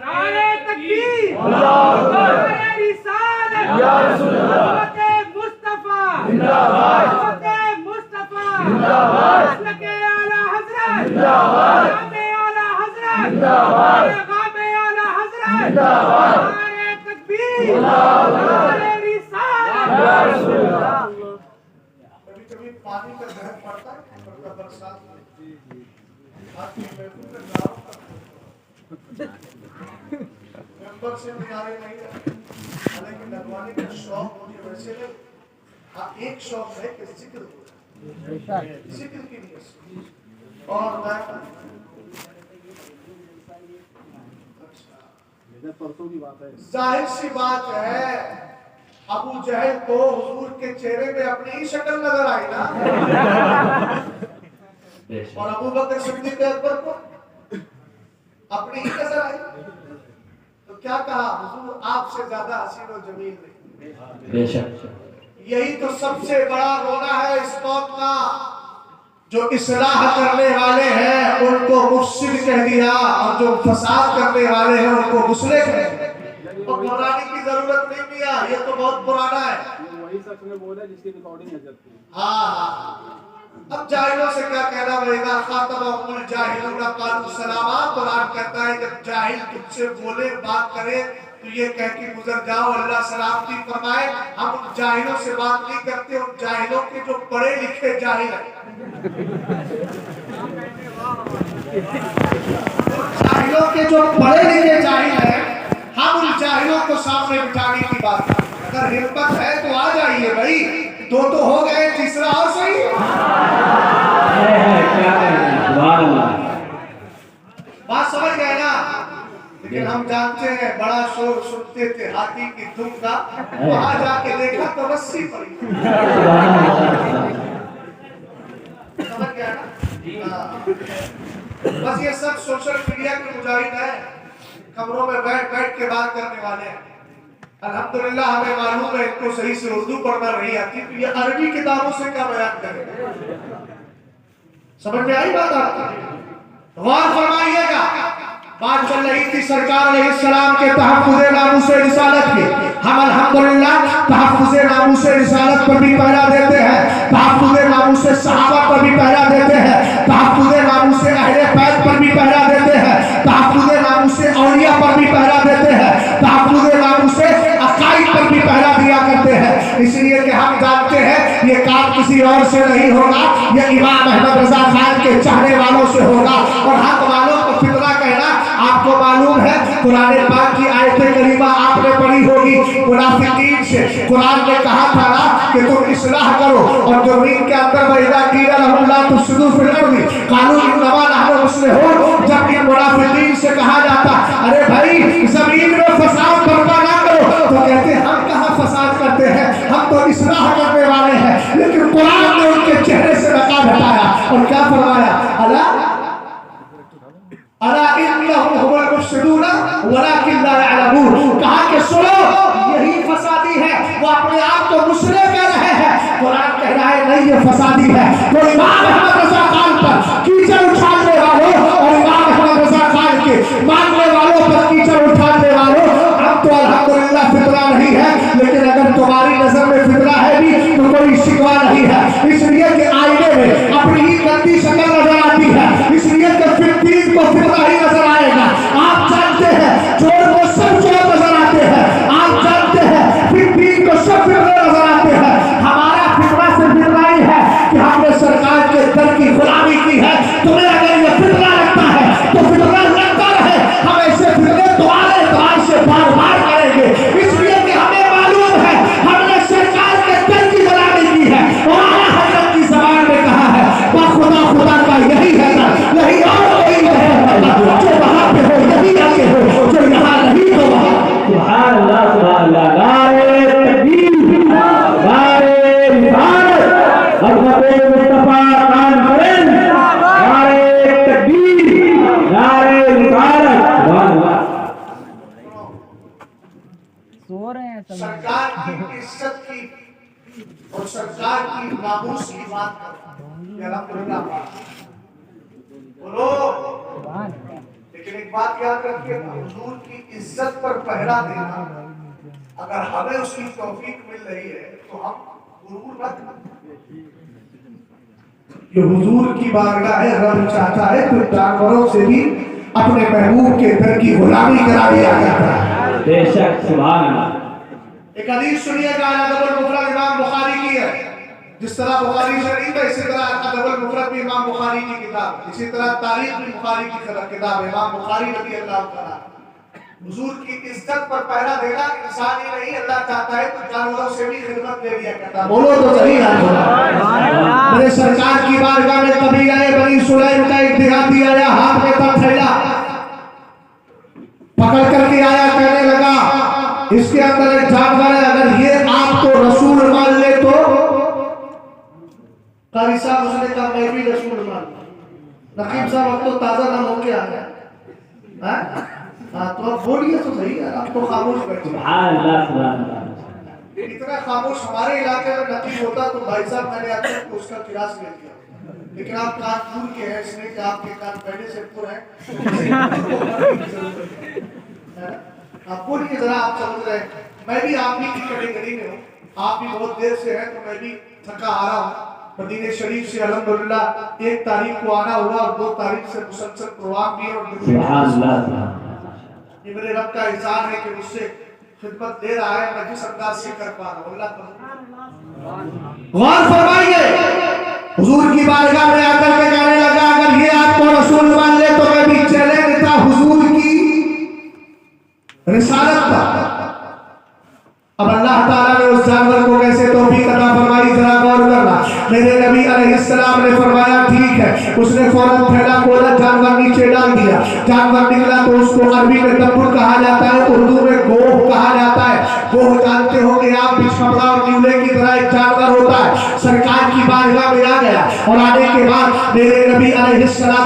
नारे तकबीर, नारे रिसालत, उम्मते मुस्तफा जिंदाबाद, उम्मते मुस्तफा जिंदाबाद, मसलके आला हजरत जिंदाबाद, गामे आला हजरत जिंदाबाद, गामे आला हजरत जिंदाबाद, नारे तकबीर, नारे रिसालत या रसूल अल्लाह। कभी कभी पानी का जहर पड़ता है बरसात में, मेंबर से नियारे नहीं रहते, हालांकि लगवाने का शौक मुझे वैसे नहीं। हाँ एक शौक है कि जिक्र हो, जिक्र की नीयत से। और जाहिर सी बात है अबू जहल को हुजूर के चेहरे पे अपनी ही शक्ल नजर आई ना, और अबू बकर सिद्दीक अकबर को अपनी ही नजर आई। तो क्या कहा हुजूर आपसे ज्यादा हसीन और जमील नहीं। बेशक यही तो सबसे बड़ा रोना है इस कौम का, जो इस्लाह करने वाले हैं उनको मुफसिद कह दिया और जो फसाद करने वाले हैं उनको मुस्लिह कह दिया। और पुरानी की जरूरत नहीं मिया, ये तो बहुत पुराना है। वही सच में बोला जिसकी रिकॉर्डिंग है जब। हाँ अब जाहिलों से क्या कहना पड़ेगा? खातबहुल जाहिलून क़ालू सलामा। कुरान कहता है जब जाहिल तुझसे बोले बात करे तो ये कह के गुजर जाओ अल्लाह सलामती फरमाए। हम उन जाहिलों से बात नहीं करते, उन जाहिलों के जो पढ़े लिखे जाहिल हैं, जाहिलों के जो पढ़े लिखे जाहिल हैं, हम उन जाहिलों को सामने बिठाने की बात करते हैं। अगर हिम्मत है तो आ जाइए भाई, दो तो हो गए, तीसरा और सही। क्या बात समझ गए ना? लेकिन हम जानते हैं बड़ा शोर सुनते थे हाथी की धुन का, वहां जाके देखा तो रस्सी पड़ी। समझ गया ना? बस ये सब सोशल मीडिया के मुजाहिद है, कमरों में बैठ बैठ के बात करने वाले हैं। अल्हम्दुलिल्लाह हमें मालूम है इनको सही से उर्दू पढ़ना नहीं आती, तो ये अरबी किताबों से क्या बयान करेंगे? समझ में आई बात आपको? गौर फरमाइएगा। बात चल रही थी सरकार अलैहिस्सलाम के तहफ्फुज़े नामूसे रिसालत की। हम अल्हम्दुलिल्लाह तहफ्फुज़े नामूसे रिसालत पर भी पहरा देते हैं, तहफ्फुज़े नामूसे सहाबा पर भी पहरा देते हैं, तहफ्फुज़े नामूसे अहले बैत पर भी पहरा देते हैं, तहफ्फुज़े नामूसे औलिया पर भी पहरा देते हैं, तहफ्फुज़े नामूसे अकाईद पर भी पहरा दिया करते हैं। इसलिए कि हम जानते हैं ये काम किसी और से नहीं होगा, ये इमाम अहमद रजा खान के चाहने वालों से होगा। और हक वालों को फितरा कहना आपको मालूम है, कुरान पाक की आयत करीमा आपने पढ़ी होगी। मुनाफिकीन से कुरान ने कहा था ना कि तुम इस्लाह करो, और जमीन के अंदर वइज़ा क़ील लहुम ला तुफ़सिदू फ़िल अर्ज़ि क़ालू इन्नमा नहनु मुस्लिहून। जब इन मुनाफिकीन से कहा जाता अरे भाई जमीन में फसाद बर्पा ना करो, तो कहते हम कहाँ फसाद करते हैं, हम तो इस्लाह करने वाले हैं। लेकिन कुरान ने उनके चेहरे से नकाब हटाया और क्या फरमाया? अला इन्नहुम हुमुल मुफ़सिदून वलाकिन ला यअलमून। कहा कि सुनो यही फसादी है, वो अपने आप को मुस्लिम कह रहे हैं। कुरान कह रहा है नहीं ये फसादी है। तो इमाम अहमद रज़ा खान पर कीचड़ उछालने वालों और इमाम अहमद रज़ा खान के मानने वालों पर कीचड़ उछालने वालों, अब तो अल्हम्दुलिल्लाह फितरा नहीं है, लेकिन अगर तुम्हारी नजर में फितरा है भी तो कोई शिकवा नहीं है। इसलिए कि आईने में अपनी ही गंदी शक्ल नजर आती है, इसलिए कि फितरीन को फितरा ही नजर आएगा। आप जानते हैं चोर को सब चोर नजर आते हैं, आप जानते हैं फितरीन को सब फितरे नजर आते हैं। हमारा फितरा सिर्फ इतना ही है कि हमने सरकार के दर की गुलामी की है। तुम्हें सुभान अल्लाह सुभान अल्लाह। नारे तकबीर, नारे रिसालत, हज़रत मुस्तफा कॉन्फ्रेंस, नारे तकबीर, नारे रिसालत, सुभान अल्लाह। सरकार की इज्जत की और सरकार की नामूस की बात कर अल्हम्दुलिल्लाह बोलो। लेकिन एक बात याद रखिए, हुजूर की इज्जत पर पहरा देना, अगर हमें उसकी तौफीक मिल रही है तो हम गुरूर मत। ये हुजूर की बारगाह है, रब चाहता है तो जानवरों से भी अपने महबूब के दर की गुलामी करा दिया जाता है। बेशक सुभान अल्लाह। एक हदीस सुनिएगा, अदबुल मुफरद इमाम बुखारी की है। जिस तरह बुखारी शरीफ है, इसी तरह अदबुल मुफरद भी इमाम बुखारी की किताब, इसी तरह तारीख भी बुखारी की किताब है। इमाम बुखारी रज़ी अल्लाह तआला हुजूर की इज्जत पर पहरा देना इंसान ही नहीं, अल्लाह चाहता है तो जानवरों से भी खिदमत ले लिया करता। बोलो तो सही है। मेरे सरकार की बारगाह में कभी गए, बनी सुलैम का एक देहाती आया, हाथ में था थैला, पकड़ करके आया, कहने लगा इसके अंदर एक जानवर है, अगर ये आपको रसूल मान ले तो। कारी साहब उसने कहा मैं भी रसूल मान लूं। नकीब साहब अब तो ताजा नाम होके आ गया। हाँ तो अब बोलिए तो सही है, आप तो खामोश बैठे। सुभान अल्लाह सुभान अल्लाह। इतना खामोश हमारे इलाके में नकीब होता तो भाई साहब मैंने अब तक उसका किरास ले लिया। लेकिन आप कानपुर के हैं, इसलिए कि आपके कान पहले से पुर हैं। आप बोलिए जरा, आप समझ रहे हैं। मैं भी आप ही की कैटेगरी में हूँ, आप भी बहुत देर से हैं तो मैं भी थका आ रहा हूँ। मदीने शरीफ से अल्हम्दुलिल्लाह 1 तारीख को आना हुआ और 2 तारीख से मुसलसल प्रोग्राम भी और सुभान अल्लाह। ये मेरे रब का एहसान है कि मुझसे खिदमत दे रहा है, मैं जिस अंदाज से कर पा रहा हूँ। अल्लाह गौर फरमाइए, हुजूर की बारगाह में आकर के कहने लगा अगर ये आपको रसूल मान ले तो मैं भी चैलेंज देता हुजूर की रिसालत का। अब अल्लाह ताला ने उस जानवर को कैसे तौफीक अता फरमाई, जरा गौर करना। मेरे नबी अलैहिस्सलाम ने फरमाया ठीक है, उसने फौरन थैला खोला, जानवर नीचे डाल दिया, जानवर निकला तो उसको अरबी में दब्बुर कहा जाता है, उर्दू में गोह कहा जाता है। गोह जानते हो कि आप बिछकपड़ा और न्यूले की तरह एक जानवर होता है। सरकार की बारगाह में आ गया और आने के बाद मेरे नबी अलैहिस्सलाम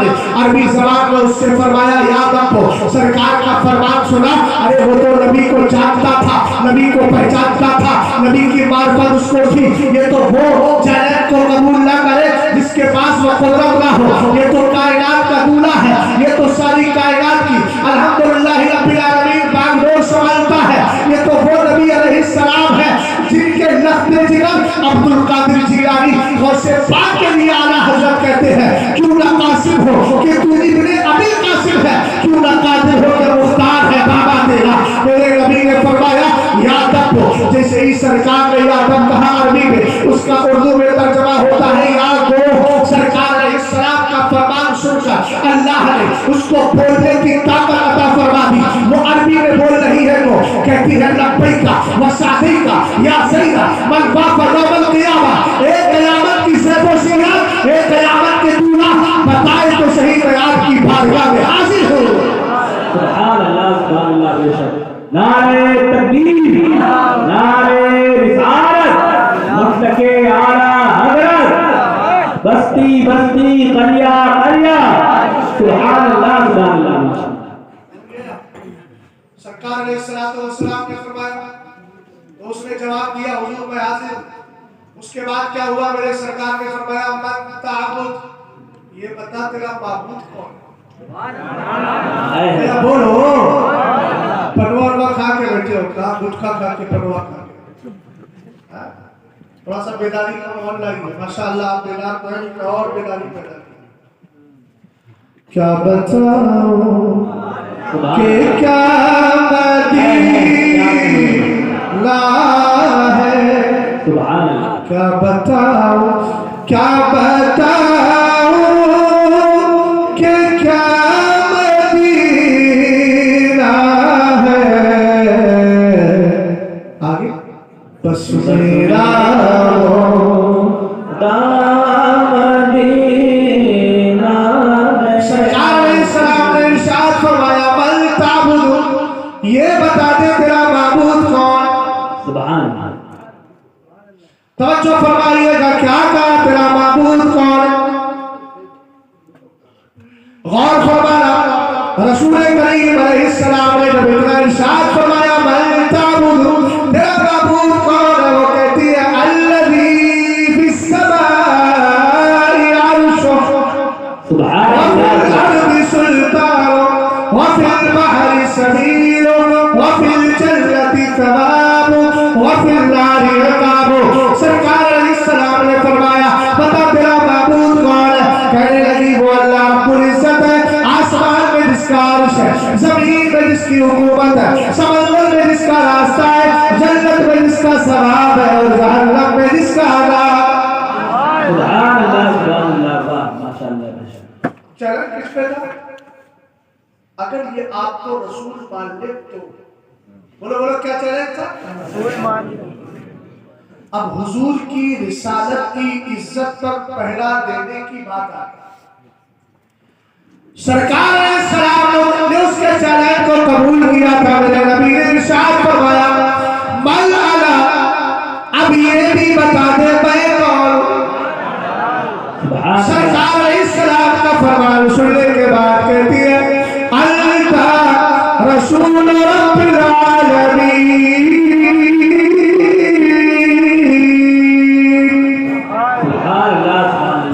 ने अरबी ज़बान में उससे फरमाया याद रखो, सरकार का फरमान सुना। अरे वो तो नबी को जानता था, नबी को पहचानता था, नबी की मार्फत उसको थी। ये तो वो चैलेंज को कबूल ना करे जिसके पास वो कुदरत ना हो। ये तो कायनात का दूल्हा है, ये तो सारी कायनात की अल्हम्दुलिल्लाह रब्बिल आलमीन बागडोर संभालता है। ये तो वो नबी अलैहिस्सलाम है जिनके लख्ते जिगर अब्दुल कादिर जिलानी गौसे पाक के लिए आला हजरत कहते हैं क्यों ना कासिम हो कि तू इब्ने अबी कासिम है, क्यों ना कादिर हो कि मुख्तार है बाबा तेरा। मेरे नबी ने फरमाया याद रखो, जैसे ही सरकार ने याद कहा अरबी में, उसका उर्दू में तर्जुमा होता है याद दो। सरकार अलैहिस्सलाम का फरमान सुनकर अल्लाह ने उसको बोलने की ताकत अता फरमा दी। वो अरबी में बोल रही है तो कहती है लब्बैका व सअदैका या सैयदा मन वाफा यौमल क़ियामा। एक क़यामत की ज़ेबो-ज़ीनत, एक क़यामत के दूल्हा बताए तो सही मैं आपकी बारगाह में हाजिर हूँ। सुभान अल्लाह सुभान अल्लाह। बेशक नारे तकबीर, नारे रिसालत, मुस्तके आला हज़रत, बस्ती बस्ती कलिया कलिया, सुभान अल्लाह सुभान अल्लाह। सरकार अलैहिस्सलाम ने फरमाया तो उसने जवाब दिया हुजूर मैं हाजिर। उसके बाद क्या हुआ, मेरे सरकार ने फरमाया मन ताबुद, ये बता तेरा माबूद कौन है। बोलो, पनवा खा के बैठे हो, कहा गुटखा खा के पनवा खा के। थोड़ा सा बेदारी का माहौल लाइए, माशाअल्लाह आप बेदार बहन और बेदारी पैदा की। क्या बताओ कि क्या मदीना है, सुभान अल्लाह। क्या बताओ क्या बताओ कि क्या मदीना है। आगे बस मेरा दामदीना है। सरकार ने इरशाद फरमाया बल ताबुद, ये बता बता दे तेरा माबूद कौन। सुभान अल्लाह। तवज्जो फरमाइएगा, क्या कहा तेरा माबूद कौन। गौर फरमाना, रसूल करीम अलैहिस्सलाम ने जब इतना इरशाद फरमाया मैं ताबुदु, तेरा माबूद कौन है, वो कहती है अल्लज़ी फिस समाई अर्शुहु सुभान व फिल अल्लाह। अर्दि सुल्तानु व फिल बहरि सबीलु व फिल जन्नति सवाबु व फिल नारि इकाबु। सरकार अलैहिस्सलाम ने फरमाया बता तेरा माबूद कौन है। कहने लगी वो अल्लाह रब्बुल इज्जत है, आसमान में जिसका अर्श है, जमीन में जिसकी हुकूमत है, समंदर में जिसका रास्ता है, जन्नत में जिसका सवाब है और जहन्नम में जिसका अज़ाब। सुभान अल्लाह, सुभान अल्लाह, वाह माशाअल्लाह। चैलेंज किस पे था? अगर ये आपको रसूल मान ले तो बोलो बोलो क्या चैलेंज था? रसूल मान ले। अब हुजूर की रिसालत की इज्जत पर पहरा देने की बात आ गई। सरकार ने उसके चैलेंज को कबूल किया था। मेरे नबी ने इरशाद फरमाया मल अला, अब ये भी बता दे मैं कौन। सरकार अलैहिस्सलाम का फरमान सुनने के बाद कहती है अल्ता रसूल रब्बिल आलमीन,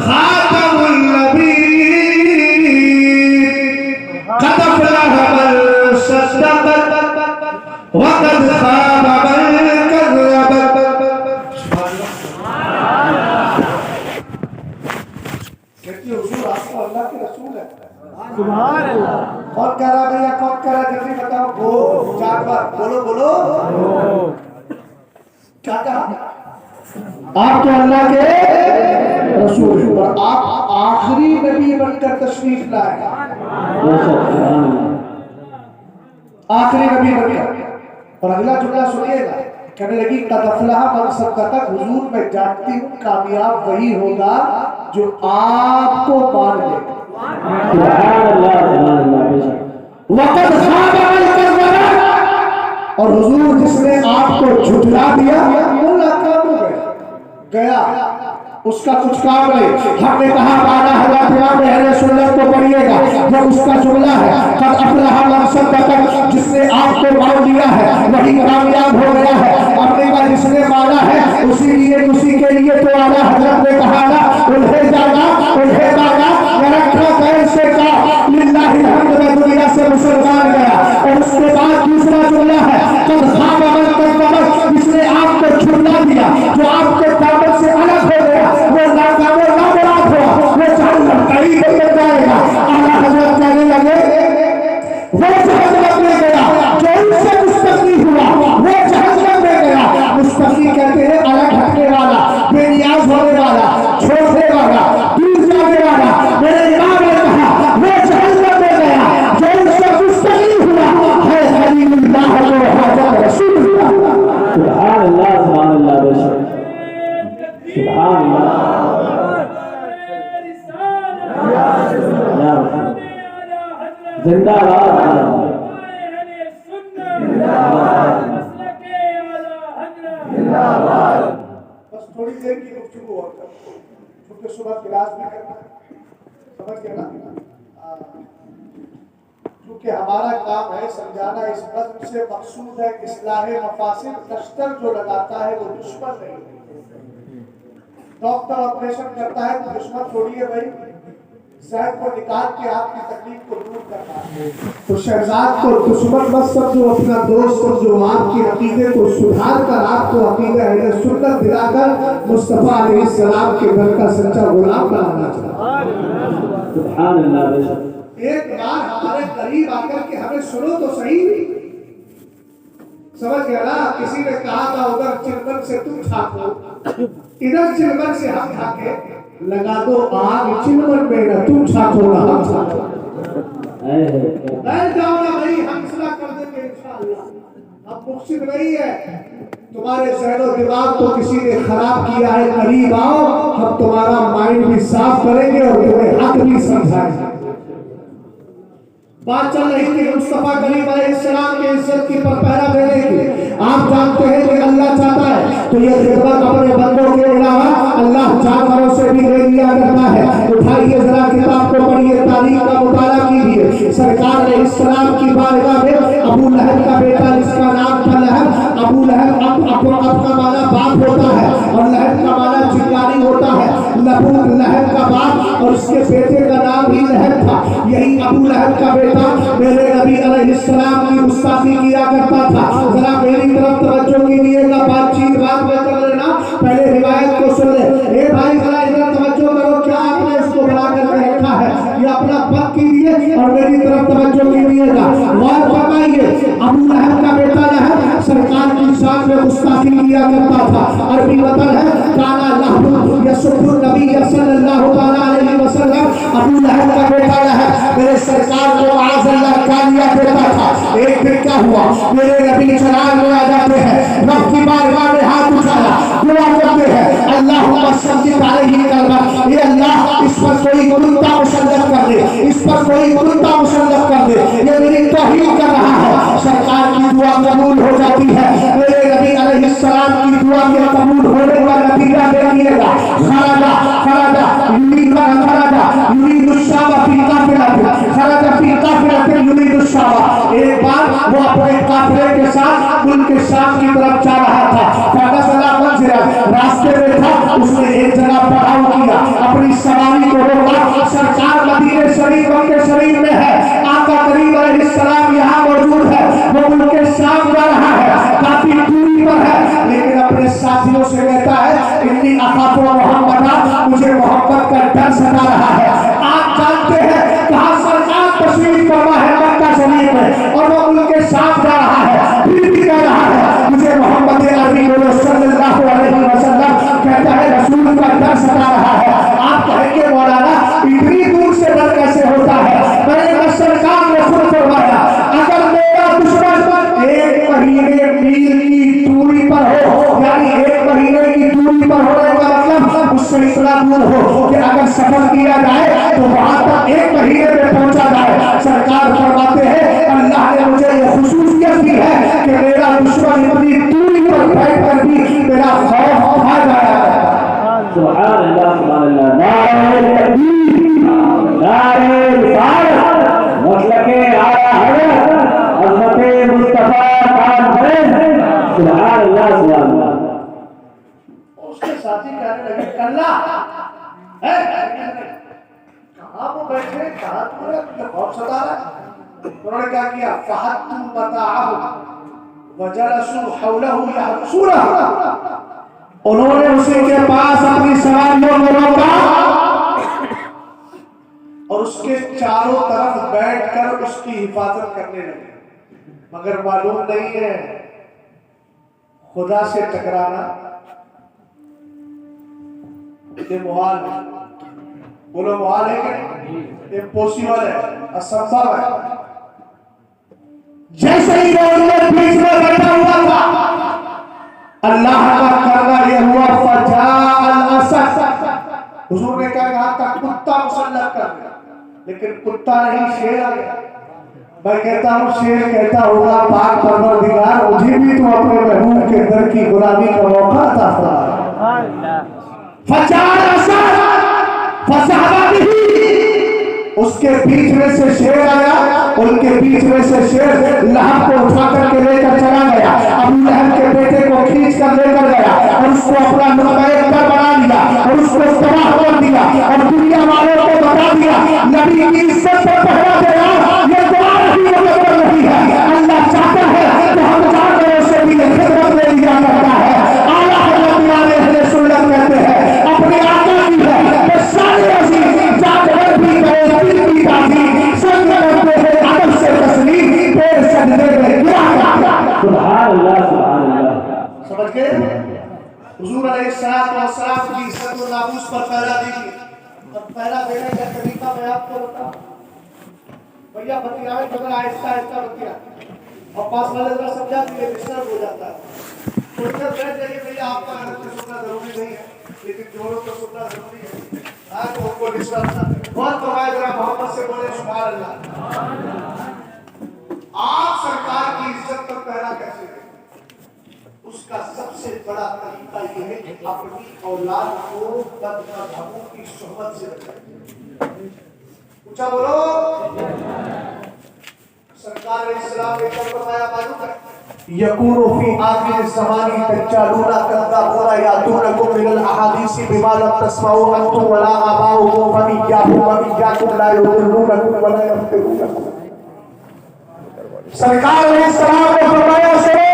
खातमुन नबीन, क़द अफ़लह मन सद्दक़ व क़द ख़ाब मन कज़्ज़ब। कहती है हुजूर आपको अल्लाह के रसूल है। सुभान अल्लाह। कौन कह रहा भैया, कौन कह रहा जल्दी बताओ। वो चार बार बोलो बोलो। क्या कहा? आप तो अल्लाह के रसूल हैं और आप आखिरी नबी बनकर तशरीफ लाए। आखिरी नबी बनकर। और अगला जुमला सुनिएगा, कहने लगी क़द अफ़लह मन सद्दक़, हुजूर मैं जानती हूँ कामयाब वही होगा जो आपको मान ले। वक़द ख़ाब मन कज़्ज़ब, और हुजूर जिसने आपको झुठला दिया वो नाकाम हो गया, उसका कुछ काम नहीं। हमने कहा माना हज़रत इमाम अहले सुन्नत को पढ़िएगा, वो उसका जुमला है क़द अफ़लह मन सद्दक़, जिसने आपको मान लिया है वही कामयाब हो गया है। अपने का जिसने माना है उसी के लिए तो आला हज़रत ने कहा ना उन्हें जाना उन्हें माना, रखा गैर से का लिल्लाहि हम्द में दुनिया से मुसलमान गया। और उसके बाद दूसरा जुमला है क़द ख़ाब मन कज़्ज़ब, जिसने आपको झुठला दिया, जो आपके दामन से अलग हो गया, वो नाकाम और नामुराद हुआ, वो जहन्नम करीब हो जाएगा। आला हज़रत कहने लगे वो जहन्नम में गया जो उनसे मुस्तग़नी हुआ, वो जहन्नम में गया। मुस्तग़नी कहते हैं अलग हटने वाला, बेनियाज होने वाला, छोड़ने वाला, दूर जाने वाला। मेरे इमाम ने कहा वो जहन्नम में गया जो उनसे मुस्तग़नी हुआ है खलीलुल्लाह व हाज़र रसूलुल्लाह। सुभान अल्लाह, सुभान अल्लाह, बेशक सुभान अल्लाह। जिंदाबाद। बस थोड़ी देर की गुफ्तगू और क्योंकि सुबह क्लास भी करना है, समझ गए ना। क्योंकि हमारा काम है समझाना, इस बज़्म से मकसूद है इस्लाहे मफासिद। नश्तर जो लगाता है वो दुश्मन नहीं है। डॉक्टर ऑपरेशन करता है तो दुश्मन थोड़ी है भाई, जहर को निकाल के आपकी तकलीफ को दूर करना है। तो शहजाद को दुश्मन मत समझो, अपना दोस्त समझो। आपकी अकीदे को सुधार कर आपको अकीदा अहले सुन्नत दिलाकर मुस्तफा अलैहिस्सलाम के घर का सच्चा गुलाम बनाना चाहिए। सुभान अल्लाह। एक बार हमारे करीब आकर के हमें सुनो तो सही, समझ गया ना। किसी ने कहा था उधर चिलमन से तुम छाको, इधर चिलमन से हम छाके, लगा दो आग चिलमन में, ना तुम छाको ना हम छाको। बैठ जाओ ना भाई, हम इस्लाह कर देंगे इंशाअल्लाह। अब मुफ्सिद नहीं है, तुम्हारे ज़हन दिमाग को किसी ने खराब किया है, करीब आओ, हम तुम्हारा माइंड भी साफ करेंगे और तुम्हें हक भी समझाएंगे। बात चल रही थी मुस्तफा करीम अलैहिस्सलाम के इज्जत की पर पहरा देने की। आप जानते हैं कि अल्लाह चाहता है तो ये खिदमत अपने बंदों के अलावा अल्लाह जानवरों से भी ले लिया करता है। उठाइए जरा किताब को पढ़िए, तारीख का मुताला कीजिए। सरकार अलैहिस्सलाम की बारगाह में अबू लहब का बेटा जिसका नाम था लहब, अबू लहब अब का माना बाप होता है और लहब का माना चिंगारी होता है। लहब का बाप और उसके बेटे का नाम ही लहब था। यही अबू लहब का बेटा मेरे नबी अलैहिस्सलाम की गुस्ताखी किया करता था। जरा मेरी तरफ तवज्जो कीजिएगा, बातचीत बात में कर लेना, पहले रिवायत को सुन ले। ए भाई जरा इधर तवज्जो करो, क्या आपने इसको बना करके रखा है, ये अपना पक कीजिए और मेरी तरफ तवज्जो कीजिएगा, गौर फरमाइए। अबू लहब का बेटा लहब सरकार की शान में गुस्ताखी किया करता था। अरबी वतन है काना लहब यसुब्बु नबी सल्लल्लाहु अलैहि वसल्लम। अबू लहब का बेटा लहब मेरे सरकार को आज़ल्लाह गालियां देता था। एक दिन क्या हुआ, मेरे नबी चराग में आ जाते हैं, रब की बारगाह में हाथ उठाया, दुआ करते हैं अल्लाहुम्मा सल्ली अलैहि कलमा, ये अल्लाह इस पर कोई कुर्ता मुसल्लत कर दे, इस पर कोई कुर्ता मुसल्लत कर दे, ये मेरी तौहीन कर रहा है। सरकार की दुआ कबूल हो जाती है। मेरे नबी अलैहिस्सलाम की दुआ के कबूल होने का नतीजा देखिएगा। खराजा खराजा युरीदु खराजा युरीदु शाबा फी काफिला खराजा फी काफिला युरीदु शाबा। एक बार वो अपने काफिले के साथ उनके शाम की तरफ जा रहा था। फनज़ला मंज़िला, रास्ते में था, उसने एक जगह पड़ाव किया, अपनी सवारी को रोका। सरकार मदीने शरीफ के शरीर में है, आका करीम अलैहिस्सलाम यहाँ मौजूद है, वो उनके साथ जा रहा है, काफी दूरी पर है, लेकिन अपने साथियों से कहता है इन्नी अखाफु मोहम्मदा, मुझे मोहब्बत का डर सता रहा है। आप जानते हैं कहाँ सरकार तशरीफ फरमा है, मक्का शरीफ में, और वो उनके साथ जा रहा है, फिर भी कह रहा है मुझे मोहम्मद अरबी सल्लल्लाहु अलैहि वसल्लम, कहता है रसूल का डर सता रहा है। आप कहेंगे मौलाना इतनी दूर से डर कैसे होता है? मैंने सरकार ने खुद फरमाया अगर मेरा दुश्मन 1 महीने मील की दूरी पर हो, यानी 1 महीने की दूरी पर होने का मतलब उससे इतना दूर हो कि अगर सफर किया जाए तो वहां तक 1 महीने में पहुंचा जाए। सरकार फरमाते हैं अल्लाह ने मुझे ये खुसूसियत दी है कि मेरा दुश्मन इतनी दूरी पर बैठ कर भी मेरा खौफ खा जाया। सुभान अल्लाह सुभान अल्लाह। नारे तकबीर, नारे रिसालत, मसलके आला हज़रत हज़रत मुस्तफा कॉन्फ्रेंस। सुभान अल्लाह सुभान अल्लाह। उसके साथी कहने लगे कल्ला कहाँ वो बैठे, कहाँ तुमने बहुत सता रहा। उन्होंने क्या किया, फहत्तु बताअहु वजलसु हौलहु यहसूरहु, उन्होंने उसी के पास अपनी सवारियों को रोका और उसके चारों तरफ बैठकर उसकी हिफाजत करने लगे। मगर मालूम नहीं है खुदा से टकराना ये मुहाल है। बोलो मुहाल है कि इम्पॉसिबल है, असंभव है। जैसे ही वो उनके बीच में बैठा हुआ था, अल्लाह का करना यह हुआ फजाअल असद। हुजूर ने क्या कहा था, कुत्ता मुसल्लत कर दिया, लेकिन कुत्ता नहीं शेर आ गया। मैं कहता हूँ शेर कहता होगा पाक परवरदिगार मुझे भी तो अपने महबूब के दर की गुलामी का मौका अता फरमा। फजाअल असद फसहबा बिही, उसके बीच में से शेर आया, उनके बीच में से शेर लहब को उठा करके लेकर चला गया, अबू लहब के बेटे को खींच कर लेकर गया और उसको अपना नुमाइंदा बना लिया और उसको तबाह कर दिया और दुनिया वालों को बता दिया नबी की इज्जत पर पहरा देना ये दुआ नहीं है। अल्लाह चाहता है तो हम जानवरों से भी खिदमत ले लिया करता है। आला हज़रत वाले अहले सुन्नत कहते हैं अपने आका की है तो सारे अजीज जानवर भी गए, दिल भी ताज़ी, संग करते हैं अदब से तस्लीम, पैर सजदे में गिरा करता। सुभान अल्लाह सुभान अल्लाह। समझ गए? हुजूर अलैहिस्सलाम की इज्जत और नामूस पर पहरा दीजिए। अब पहरा देने का तरीका मैं आपको बताऊं। भैया बतियाए मगर आहिस्ता आहिस्ता बतियाए और पास वाले का समझा दिए डिस्टर्ब हो जाता है। तो बैठ जाइए भैया, आपका अलग से सुनना जरूरी नहीं है, लेकिन जोरों को सुनना जरूरी है। आज उनको डिस्टर्ब ना करें। बहुत फरमाया जरा मोहम्मद से बोले सुभान अल्लाह। आप सरकार की इज्जत पर पहरा कैसे दें? उसका सबसे बड़ा तरीका यह है कि अपनी औलाद को बदमज़हबों की सोहबत से बचाएं। ऊंचा बोलो। सरकार ने इस्लाम ने क्या फरमाया मालूम है? यकूनु फी आखिर ज़मानी दज्जालूना कज़्ज़ाबूना यातूनकुम मिनल अहादीसी बिमा लम तस्मऊ अंतुम वला आबाउकुम फइय्याहुम व इय्याकुम ला युदिल्लूनकुम वला यफ्तिनूनकुम। सरकार ने इस्लाम ने फरमाया सुनो,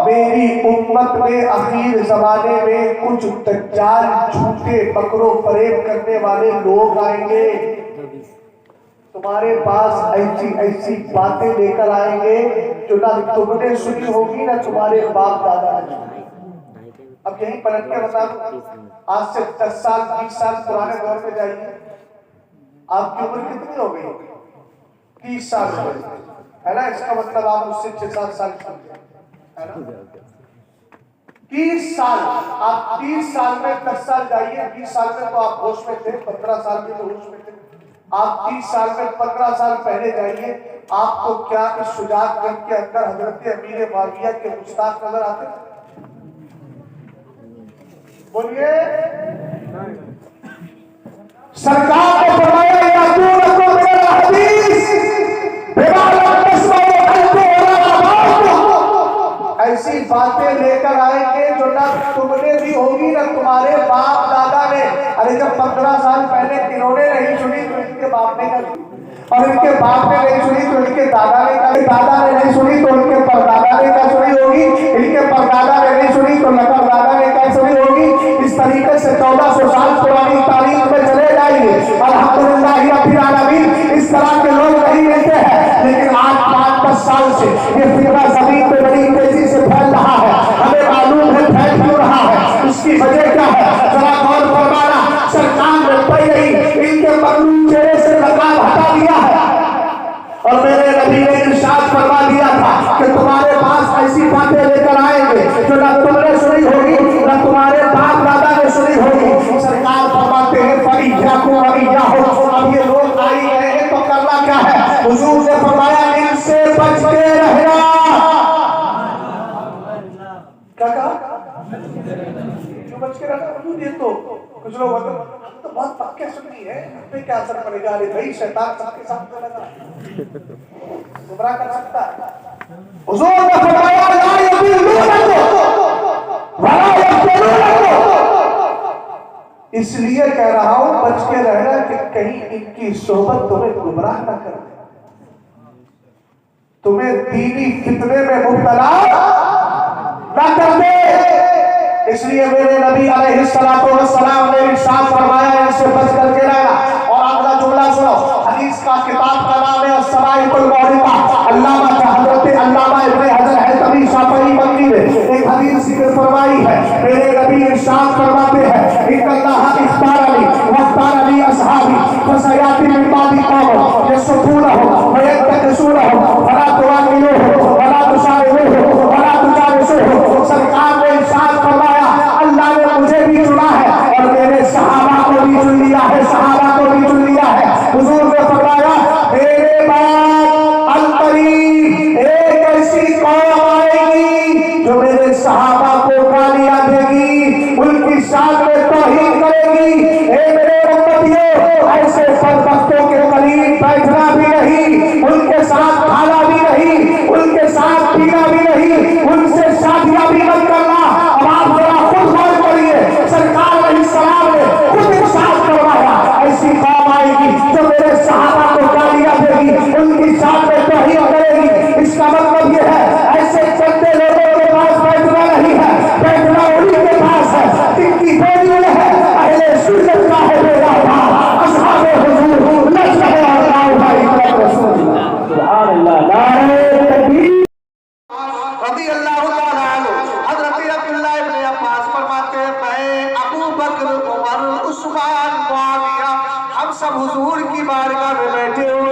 मेरी उम्मत में आखिर ज़माने में कुछ दज्जाल झूठे बकरों फरेब करने वाले लोग आएंगे। तुम्हारे पास ऐसी ऐसी बातें लेकर आएंगे जो ना तुमने सुनी होगी ना तुम्हारे बाप दादा ने। अब यही पलट के बता दूं, आज से 10 साल 20 साल पुराने दौर में जाइए, आपकी उम्र कितनी हो गई? 30 साल हो गई है ना। इसका मतलब आप उससे 6-7 साल छोटे है ना। 30 साल, आप 30 साल में 10 साल जाइए, 20 साल में तो आप होश में थे, 15 साल में तो होश में थे। आप 30 साल में 15 साल पहले जाइए, आपको क्या इस शुजाअतगंज के अंदर हजरत अमीर मुआविया के मुस्ताक नजर आते? बोलिए। सरकार ने फरमाया यातूनकुम मिनल हदीस बिमा लम तस्मऊ अंतुम वला आबाउकुम। ऐसी बातें लेकर आएंगे जो ना तुमने भी होगी ना तुम्हारे बाप दादा ने। अरे जब 15 साल पहले इन्होंने नहीं सुनी तो इनके बाप ने क्या, और इनके बाप ने नहीं सुनी तो इनके दादा ने क्या, दादा ने नहीं सुनी तो इनके परदादा ने क्या सुनी होगी, इनके परदादा ने नहीं सुनी तो लकड़दादा ने क्या सुनी होगी। इस तरीके से 1400 साल पुरानी तारीख में चले जाएंगे। अल्हम्दुलिल्लाह रब्बिल आलमीन, इस तरह के लोग नहीं मिलते हैं। लेकिन आज 5-10 साल से ये फितना जमीन पे बड़ी तेजी से फैल रहा है। हमें मालूम है फैल क्यों रहा है, उसकी वजह क्या है, जरा गौर फरमाना। सरकार ने पहले ही इनके मखलूक चेहरे से नकाब हटा दिया है और मेरे नबी ने इरशाद फरमा दिया था कि तुम्हारे पास ऐसी बातें लेकर आएंगे जो ना तुमने सुनी होगी ना तुम्हारे बाप दादा ने सुनी होगी। सरकार फरमाते हैं फइय्याकुम व इय्याहुम। अब ये लोग आ ही गए हैं तो करना क्या है? हुजूर ने फरमाया इनसे बच के रहना। क्या कहा? क्यों बच के रहना? हुजूर ये तो कुछ लोग तो बहुत पक्के सुन्नी है, हमें क्या असर पड़ेगा? अरे भाई शैतान सबके साथ लगा, गुमराह कर सकता है। हुजूर ने फरमाया ला युदिल्लूनकुम वला यफ्तिनूनकुम। इसलिए कह रहा हूं बच के रहना कि कहीं इनकी सोहबत तुम्हें गुमराह न कर दे, तुम्हें दीनी फितने में मुब्तला न कर दे। इसलिए मेरे नबी अलैहिस्सलातु वस्सलाम ने इरशाद फरमाया इनसे बच करके रहना। और अगला जुमला सुनो, हदीस का किताब का नाम है अस्सवाइकुल मौरिका। अल्लामा हजरत अल्लामा इब्ने हजर हैतमी शाफई मक्की ने एक हदीस जिक्र फरमाई है। मेरे नबी इरशाद फरमाते हैं इन्नल्लाह इख्तारनी वख्तारनी अस्हाबी फसयाती मिन बादी कौम यसफूनहु व यतकसूनहु वला तुवाकिलुहु वला तुशारिहुहु वला तुजालिसुहु। सरकार ने इरशाद फरमाया अल्लाह ने मुझे भी चुना है और मेरे सहाबा को भी चुन लिया है, सहाबा को भी चुन लिया है। हुजूर ने फरमाया मेरे बाद अल-करीब एक ऐसी कौम आएगी जो मेरे सहाबा को गालियां देगी, उनकी शान में तौहीन करेगी। ए मेरे उम्मतियों, ऐसे बदबख्तों के करीब बैठना भी नहीं, उनके साथ खाना भी नहीं, उनके साथ पीना भी नहीं, उनसे शादियां भी मत करना। अब आप जरा खुद गौर करिए, सरकार अलैहिस्सलाम ने खुद इरशाद करवाया ऐसी कौम आएगी जो मेरे सहाबा को गालियां देगी, उनकी शान में तौहीन करेगी। इसका मतलब ये है ऐसे चंदे लोगों के पास बैठना नहीं है, बैठना उन्हीं के पास है जिनकी बोली में है अहले सुन्नत का है मेरा असहाबे हुजूर लश्कर और गाँव भाई रसूलुल्लाह। सुभान अल्लाह। नारे तकबीर। रज़ी अल्लाह तआला अन्हु हज़रत अब्दुल्लाह इब्ने अब्बास फरमाते हैं मैं अबू बकर उमर उस्मान मुआविया हम सब हुजूर की बारगाह में बैठे हुए